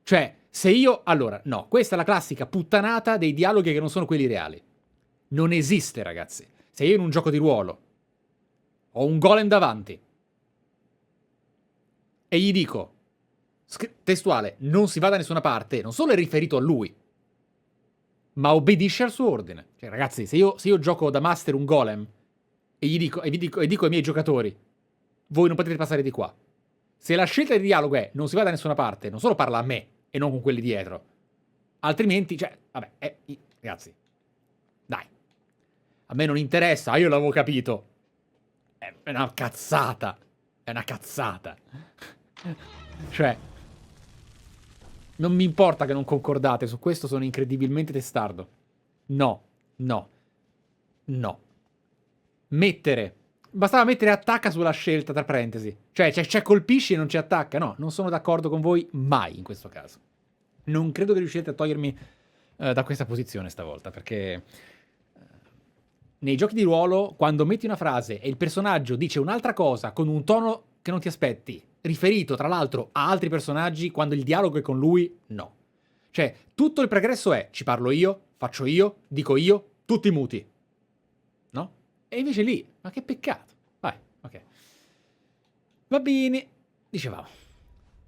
Cioè, Se io... Allora, no, questa è la classica puttanata dei dialoghi che non sono quelli reali. Non esiste, ragazzi. Se io in un gioco di ruolo ho un golem davanti e gli dico, testuale, non si va da nessuna parte, non solo è riferito a lui, ma obbedisce al suo ordine. Cioè, ragazzi, se io gioco da master un golem e dico ai miei giocatori, voi non potete passare di qua. Se la scelta di dialogo è non si va da nessuna parte, non solo parla a me e non con quelli dietro, altrimenti, cioè, vabbè, ragazzi, dai. A me non interessa, io l'avevo capito. È una cazzata. È una cazzata. Cioè, non mi importa che non concordate, su questo sono incredibilmente testardo. No. Bastava mettere attacca sulla scelta, tra parentesi. Cioè, c'è colpisci e non ci attacca. No, non sono d'accordo con voi mai in questo caso. Non credo che riuscirete a togliermi da questa posizione stavolta, perché nei giochi di ruolo, quando metti una frase e il personaggio dice un'altra cosa con un tono che non ti aspetti, riferito tra l'altro a altri personaggi, quando il dialogo è con lui, no. Cioè, tutto il pregresso è ci parlo io, faccio io, dico io, tutti muti. No? E invece lì, ma che peccato. Vai, ok. Va bene, dicevamo.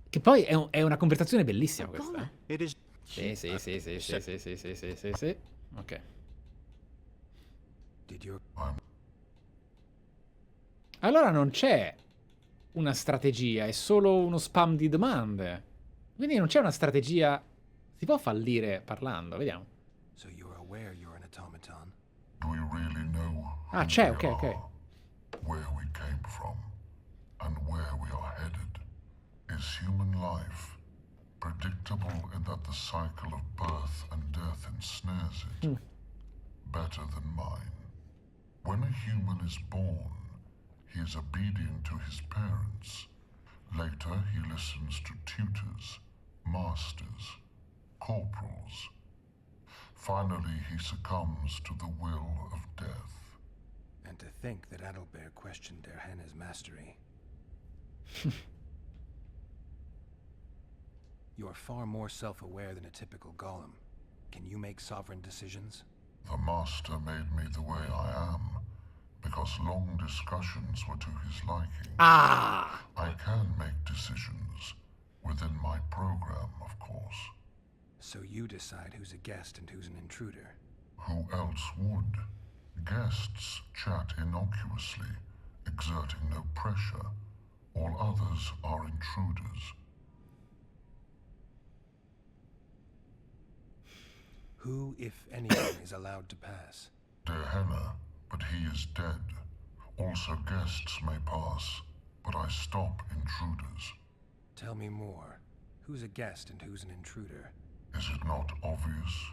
Che poi è una conversazione bellissima questa. Sì. Ok. Allora non c'è una strategia, è solo uno spam di domande. Quindi non c'è una strategia. Si può fallire parlando, vediamo. So you're aware you're an automaton? Do we really know Ah, c'è, who we ok. are, where we came from, and where we are headed? Is human life predictable in that the cycle of birth and death ensnares it? Better than mine. When a human is born, he is obedient to his parents. Later, he listens to tutors, masters, corporals. Finally, he succumbs to the will of death. And to think that Adalbert questioned Der Henne's mastery. You are far more self-aware than a typical golem. Can you make sovereign decisions? The master made me the way I am, because long discussions were to his liking. I can make decisions, within my program, of course. So you decide who's a guest and who's an intruder. Who else would? Guests chat innocuously, exerting no pressure. All others are intruders. Who, if anyone, is allowed to pass? Der Henne, but he is dead. Also guests may pass, but I stop intruders. Tell me more. Who's a guest and who's an intruder? Is it not obvious?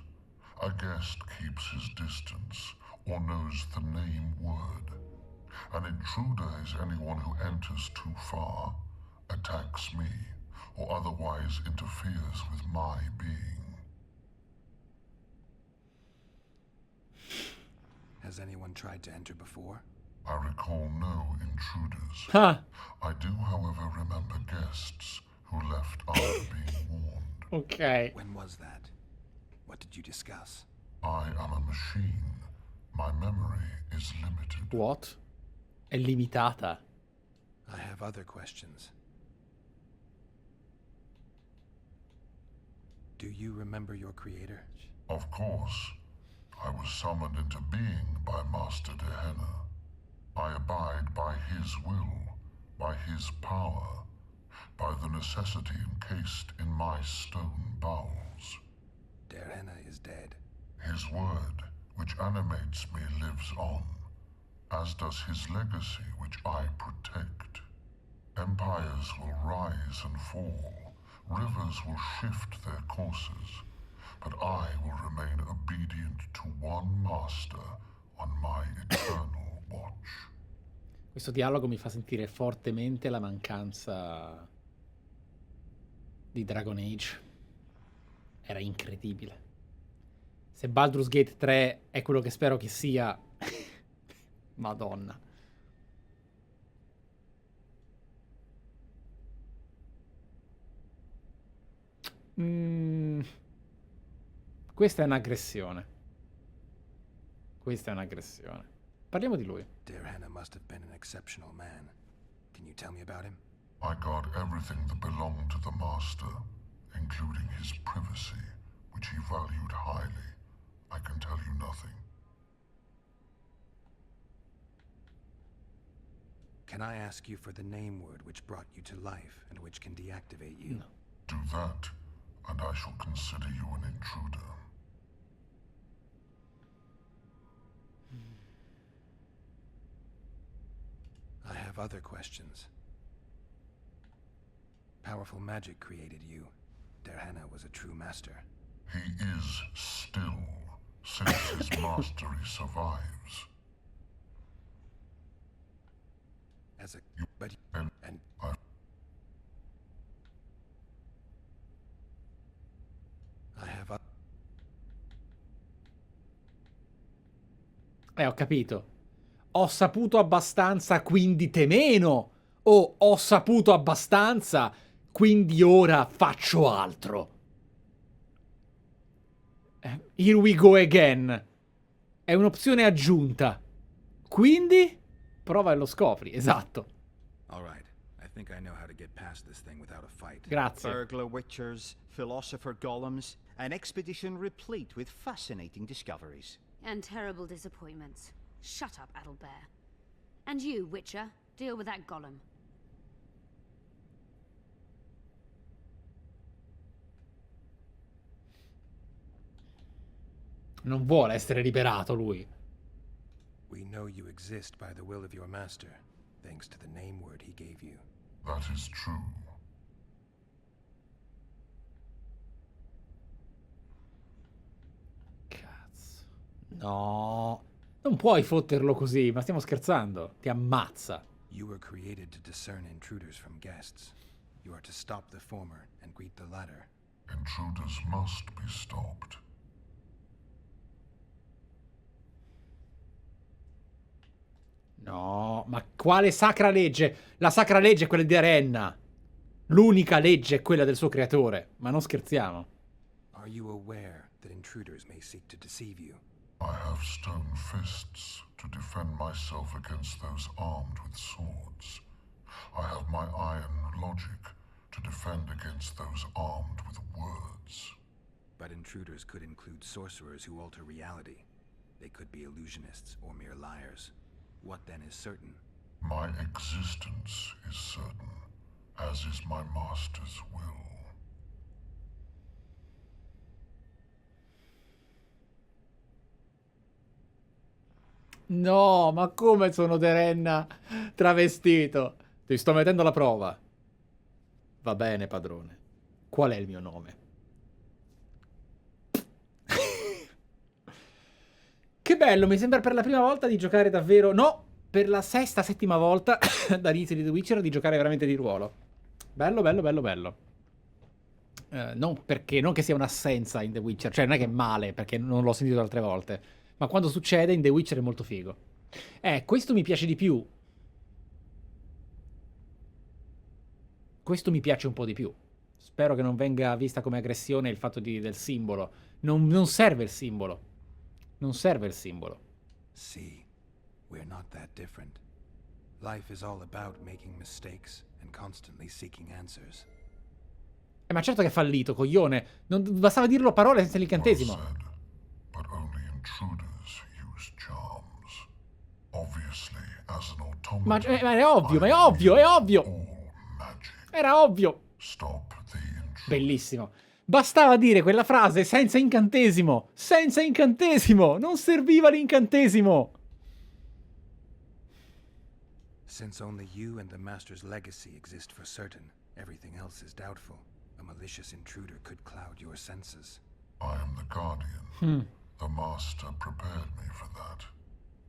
A guest keeps his distance, or knows the name word. An intruder is anyone who enters too far, attacks me, or otherwise interferes with my being. Has anyone tried to enter before? I recall no intruders. I do, however, remember guests who left after being warned. Ok. When was that? What did you discuss? I am a machine. My memory is limited. What? È limitata. I have other questions. Do you remember your creator? Of course. I was summoned into being by Master De Henne. I abide by his will, by his power, by the necessity encased in my stone bowels. Der Henne is dead. His word, which animates me, lives on, as does his legacy, which I protect. Empires will rise and fall, rivers will shift their courses, but I will remain obedient to one master on my eternal watch. Questo dialogo mi fa sentire fortemente la mancanza di Dragon Age. Era incredibile. Se Baldur's Gate 3 è quello che spero che sia, Madonna. Questa è un'aggressione. Questa è un'aggressione. Parliamo di lui. Dear Hannah must have been an exceptional man. Can you tell me about him? I got everything that belonged to the master, including his privacy, which he valued highly. I can tell you nothing. Can I ask you for the name word which brought you to life and which can deactivate you? No. Do that, and I shall consider you an intruder. I have other questions. Powerful magic created you. Der Hannah was a true master. He is still, since his mastery survives. As a But and I have ho capito. Ho saputo abbastanza, quindi te meno. O ho saputo abbastanza, quindi ora faccio altro. Here we go again. È un'opzione aggiunta. Quindi prova e lo scopri, esatto. All right. I think I know how to get past this thing without a fight. Grazie. Burglar witchers, philosopher golems, an expedition replete with fascinating discoveries. And terrible disappointments. Shut up, Adelbear. And you, Witcher, deal with that golem. Non vuole essere liberato lui. We know you exist by the will of your master, thanks to the name word he gave you. that is true. Cazzo. No. Non puoi fotterlo così, ma stiamo scherzando. Ti ammazza. You were created to discern intruders from guests. You are to stop the former and greet the latter. Intruders must be stopped. No, ma quale sacra legge? La sacra legge è quella di Arenna. L'unica legge è quella del suo creatore. Ma non scherziamo. Are you aware that intruders may seek to deceive you? I have stone fists to defend myself against those armed with swords. I have my iron logic to defend against those armed with words. But intruders could include sorcerers who alter reality. They could be illusionists or mere liars. What then is certain? My existence is certain, as is my master's will. No, ma come sono Terenna travestito? Ti sto mettendo alla prova. Va bene, padrone. Qual è il mio nome? Che bello, mi sembra per la prima volta di giocare davvero... No, per la sesta, settima volta dall'inizio di The Witcher di giocare veramente di ruolo. Bello, bello, bello, bello. Non che sia un'assenza in The Witcher, cioè non è che è male, perché non l'ho sentito altre volte. Ma quando succede in The Witcher è molto figo. Questo mi piace di più. Questo mi piace un po' di più. Spero che non venga vista come aggressione il fatto del simbolo. Non serve il simbolo. Non serve il simbolo. See, we're not that different. Life is all about making mistakes and constantly seeking answers. Ma certo che è fallito, coglione. Non bastava dirlo a parole senza l'incantesimo. Well said, but only intruders use charms. Obviously, as an automaton, Ma è ovvio, ma è ovvio, è ovvio. Era ovvio. Stop the intruder. Bellissimo. Bastava dire quella frase senza incantesimo. Senza incantesimo. Non serviva l'incantesimo. Since only you and the Master's legacy exist for certain, everything else is doubtful. A malicious intruder could cloud your senses. I am the Guardian. The Master prepared me for that.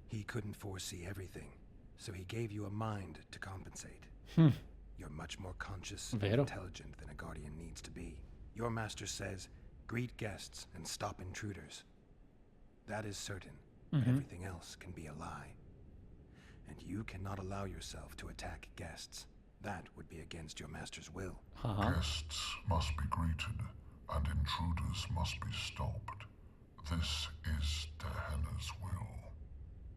He couldn't foresee everything, so he gave you a mind to compensate. You're much more conscious and Vero. intelligent than a Guardian needs to be. Your Master says, greet guests and stop intruders. That is certain, but everything else can be a lie. And you cannot allow yourself to attack guests. That would be against your Master's will. Guests must be greeted, and intruders must be stopped. This is Dehenna's will.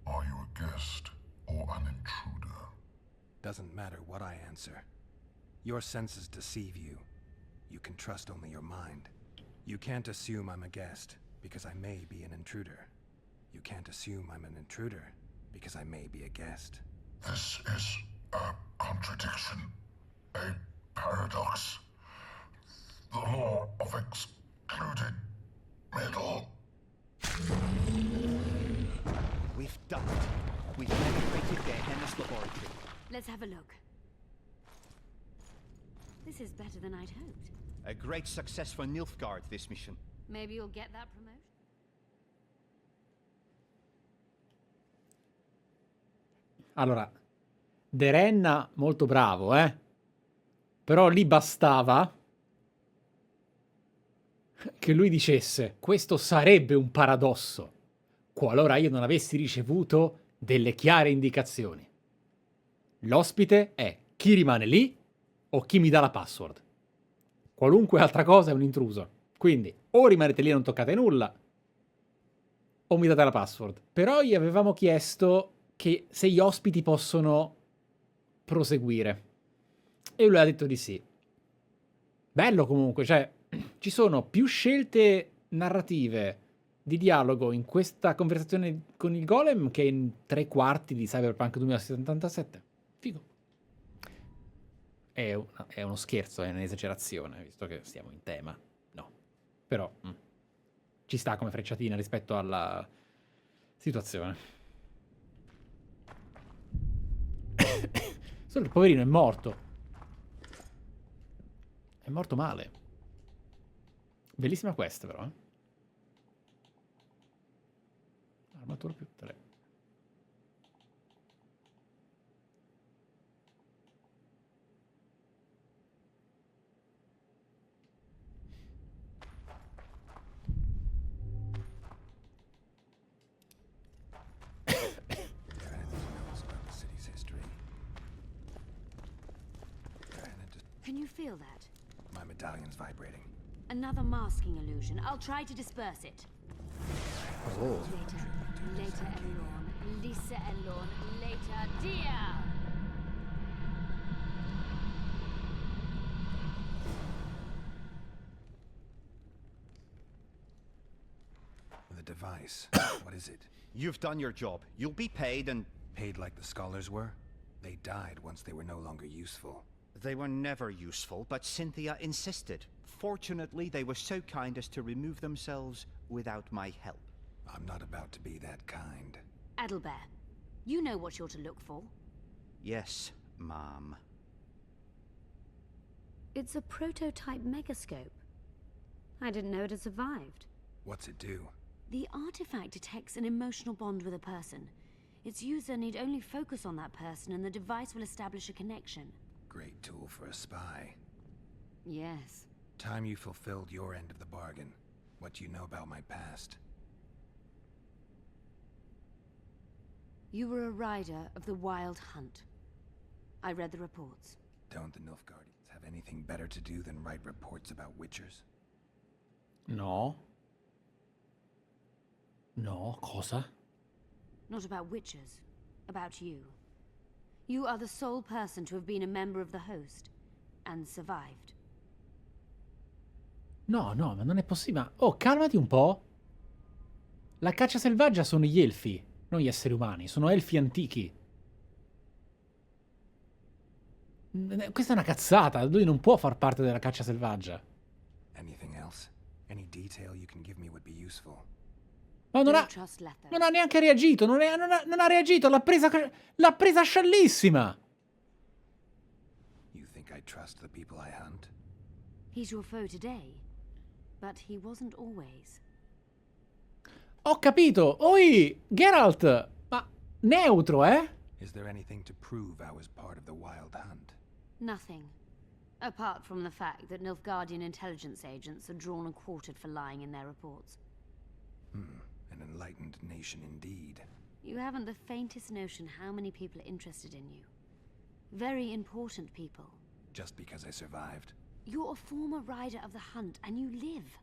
Are you a guest or an intruder? Doesn't matter what I answer. Your senses deceive you. You can trust only your mind. You can't assume I'm a guest, because I may be an intruder. You can't assume I'm an intruder, because I may be a guest. This is a contradiction, a paradox. The law of excluded middle. We've done it. We've penetrated Dehenna's laboratory. Let's have a look. This is better than I'd hoped. A great success for Nilfgaard, this mission. Maybe you'll get that promotion? Allora, Derenna molto bravo, però lì bastava che lui dicesse: questo sarebbe un paradosso qualora io non avessi ricevuto delle chiare indicazioni. L'ospite è chi rimane lì o chi mi dà la password. Qualunque altra cosa è un intruso. Quindi o rimanete lì e non toccate nulla o mi date la password. Però gli avevamo chiesto che se gli ospiti possono proseguire e lui ha detto di sì. Bello comunque, cioè ci sono più scelte narrative di dialogo in questa conversazione con il golem che in 3/4 di Cyberpunk 2077. Figo. È uno scherzo, è un'esagerazione, visto che stiamo in tema. No. Però ci sta come frecciatina rispetto alla situazione. Solo il poverino è morto. È morto male. Bellissima questa però, Armatura più 3. Can you feel that? My medallion's vibrating. Another masking illusion. I'll try to disperse it. Oh. Later Elorn. Lisa Elorn. Later Dia! The device. What is it? You've done your job. You'll be paid and... Paid like the scholars were? They died once they were no longer useful. They were never useful, but Cynthia insisted. Fortunately, they were so kind as to remove themselves without my help. I'm not about to be that kind. Adelbear, you know what you're to look for. Yes, Mom. It's a prototype megascope. I didn't know it had survived. What's it do? The artifact detects an emotional bond with a person. Its user need only focus on that person and the device will establish a connection. Great tool for a spy. Yes. Time you fulfilled your end of the bargain. What do you know about my past? You were a rider of the Wild Hunt. I read the reports. Don't the Nilfgaardians have anything better to do than write reports about witchers? No. No, cosa? Not about witchers. About you. You are the sole person to have been a member of the host. And survived. No, no, ma non è possibile. Oh, calmati un po'. La caccia selvaggia sono gli elfi, non gli esseri umani. Sono elfi antichi. Questa è una cazzata. Lui non può far parte della caccia selvaggia. Anything else? Any detail you can give me would be useful. Ma non ha neanche reagito. Non ha reagito. L'ha presa sciallissima. You think I trust the people I hunt? He's your foe today. But he wasn't always. Ho capito. Oi, Geralt. Ma neutro, eh? Is there anything to prove I was part of the Wild Hunt? Nothing. Apart from the fact that Nilfgaardian intelligence agents are drawn and quartered for lying in their reports. An enlightened nation indeed. You haven't the faintest notion how many people are interested in you. Very important people. Just because I survived? You're a former rider of the hunt, and you live.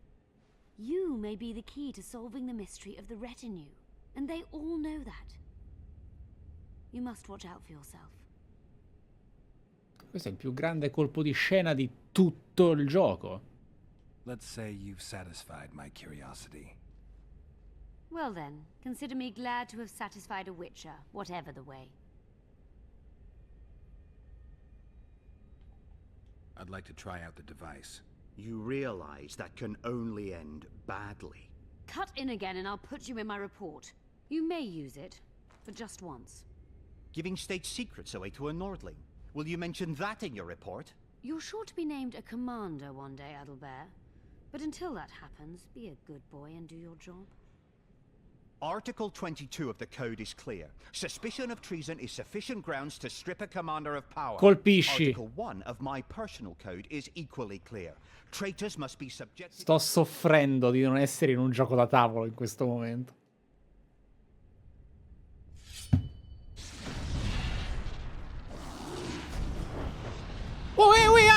You may be the key to solving the mystery of the retinue, and they all know that. You must watch out for yourself. Questo è il più grande colpo di scena di tutto il gioco. Let's say you've satisfied my curiosity. Well then, consider me glad to have satisfied a witcher, whatever the way. I'd like to try out the device. You realize that can only end badly. Cut in again and I'll put you in my report. You may use it, but just once. Giving state secrets away to a Nordling. Will you mention that in your report? You're sure to be named a commander one day, Adalbert. But until that happens, be a good boy and do your job. Article 22 of the code is clear. Suspicion of treason is sufficient grounds to strip a commander of power. Colpisci. Article 1 of my personal code is equally clear. Traitors must be subjected... Sto soffrendo di non essere in un gioco da tavolo in questo momento.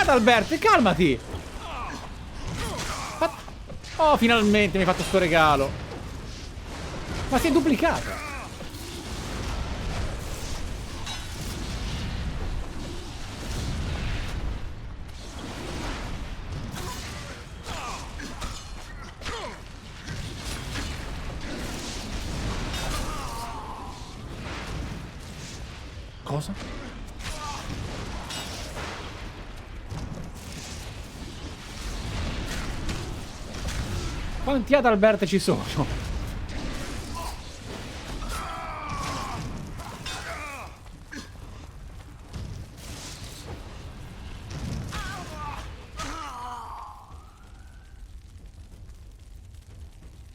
Adalbert, calmati! Oh, finalmente mi hai fatto sto regalo. Ma si è duplicata. Cosa? Quanti Adalbert ci sono?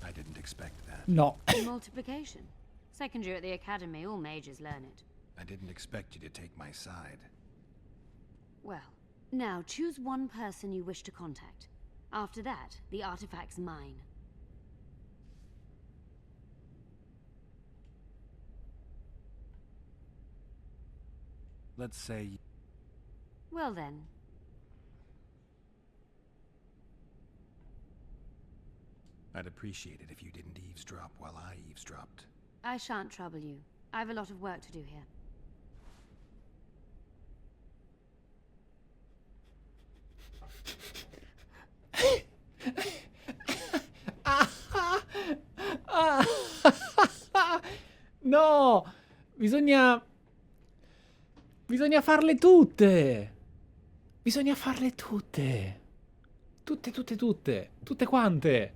I didn't expect that. No. Multiplication. Second year at the academy, all mages learn it. I didn't expect you to take my side. Well, now choose one person you wish to contact. After that, the artifact's mine. Let's say... Well then. I'd appreciate it if you didn't eavesdrop while I eavesdropped. I shan't trouble you. I have a lot of work to do here. No, bisogna farle tutte. Bisogna farle tutte. Tutte quante.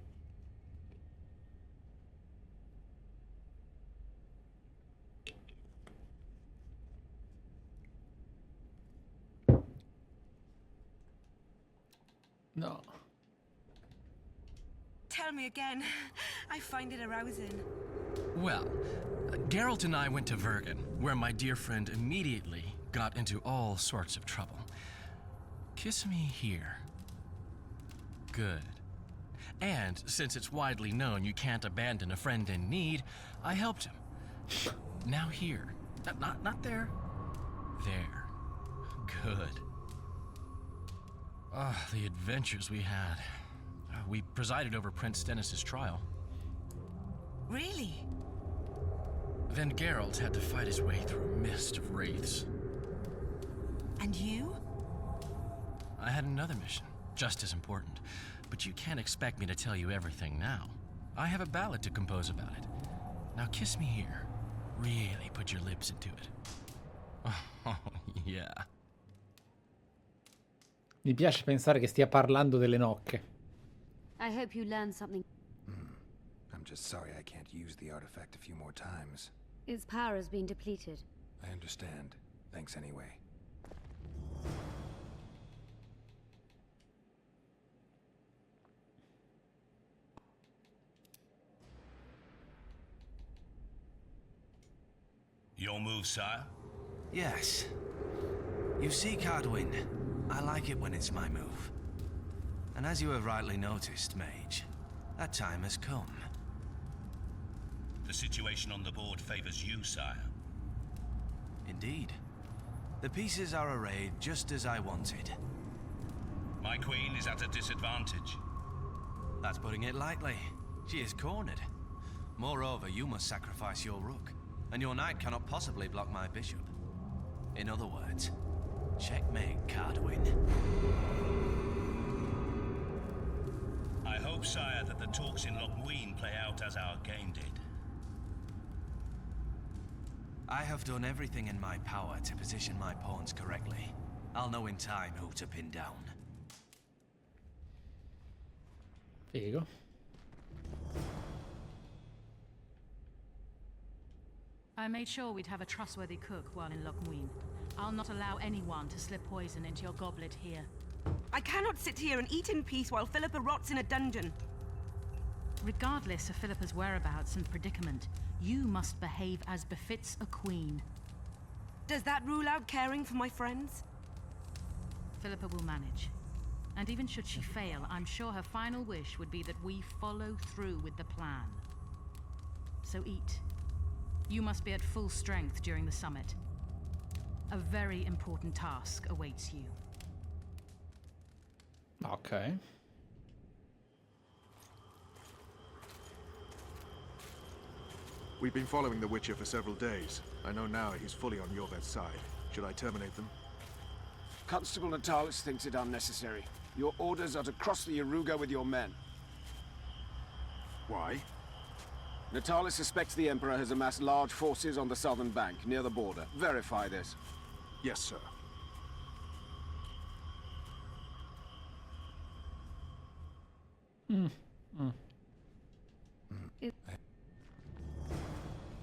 No. Tell me again. I find it arousing. Well, Geralt and I went to Vergen, where my dear friend immediately got into all sorts of trouble. Kiss me here. Good. And since it's widely known you can't abandon a friend in need, I helped him. Now here. Not there. There. Good. Ah, the adventures we had. We presided over Prince Stennis's trial. Really? Then Geralt had to fight his way through a mist of wraiths. And you? I had another mission, just as important. But you can't expect me to tell you everything now. I have a ballad to compose about it. Now kiss me here. Really put your lips into it. Oh, yeah. Mi piace pensare che stia parlando delle nocche. I hope you learned something. I'm just sorry I can't use the artifact a few more times. Its power has been depleted. I understand. Thanks anyway. Your move, sire? Yes. You see, Cardwin, I like it when it's my move. And as you have rightly noticed, Mage, that time has come. The situation on the board favors you, sire. Indeed. The pieces are arrayed just as I wanted. My queen is at a disadvantage. That's putting it lightly. She is cornered. Moreover, you must sacrifice your rook, and your knight cannot possibly block my bishop. In other words, checkmate, Cardwin. I hope, sire, that the talks in Lochmuin play out as our game did. I have done everything in my power to position my pawns correctly. I'll know in time who to pin down. Figo. I made sure we'd have a trustworthy cook while in Lochmuin. I'll not allow anyone to slip poison into your goblet here. I cannot sit here and eat in peace while Philippa rots in a dungeon. Regardless of Philippa's whereabouts and predicament, you must behave as befits a queen. Does that rule out caring for my friends? Philippa will manage. And even should she fail, I'm sure her final wish would be that we follow through with the plan. So eat. You must be at full strength during the summit. A very important task awaits you. Ok. We've been following the Witcher for several days. I know now he's fully on Iorveth's side. Should I terminate them? Constable Natalis thinks it unnecessary. Your orders are to cross the Yaruga with your men. Why? Natalis suspects the Emperor has amassed large forces on the southern bank, near the border. Verify this. Yes, sir.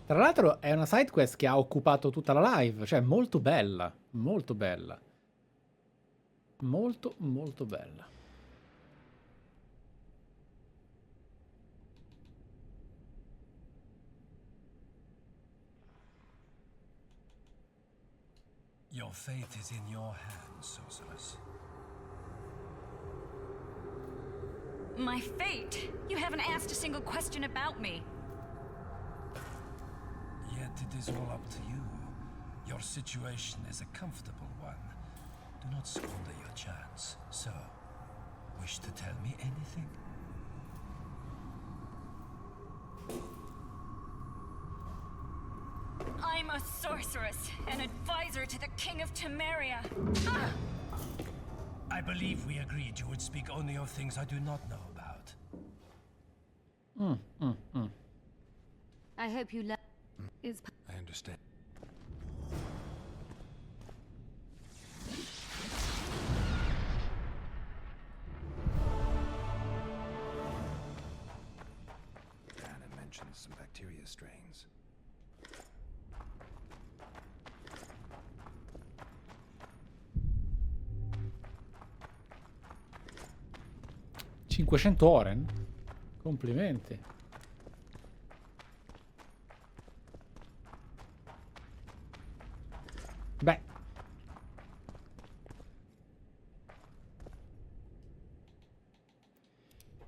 Tra l'altro è una side quest che ha occupato tutta la live, cioè molto bella, molto bella. Molto, molto bella. Your fate is in your hands, sorceress. My fate? You haven't asked a single question about me. Yet it is all up to you. Your situation is a comfortable one. Do not squander your chance. So, wish to tell me anything? I'm a sorceress, an advisor to the King of Temeria. Ah! I believe we agreed you would speak only of things I do not know about. I hope you learn. I understand. Anna mentions some bacteria strains. $500? Complimenti. Beh.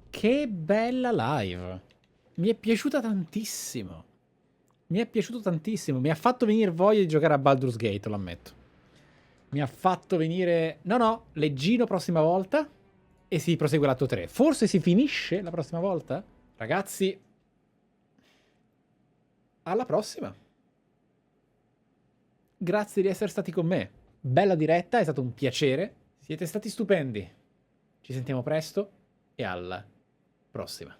Che bella live. Mi è piaciuta tantissimo. Mi è piaciuto tantissimo. Mi ha fatto venire voglia di giocare a Baldur's Gate, lo ammetto. Mi ha fatto venire... No, leggino prossima volta. E si prosegue l'atto 3. Forse si finisce la prossima volta? Ragazzi, alla prossima. Grazie di essere stati con me. Bella diretta, è stato un piacere. Siete stati stupendi. Ci sentiamo presto e alla prossima.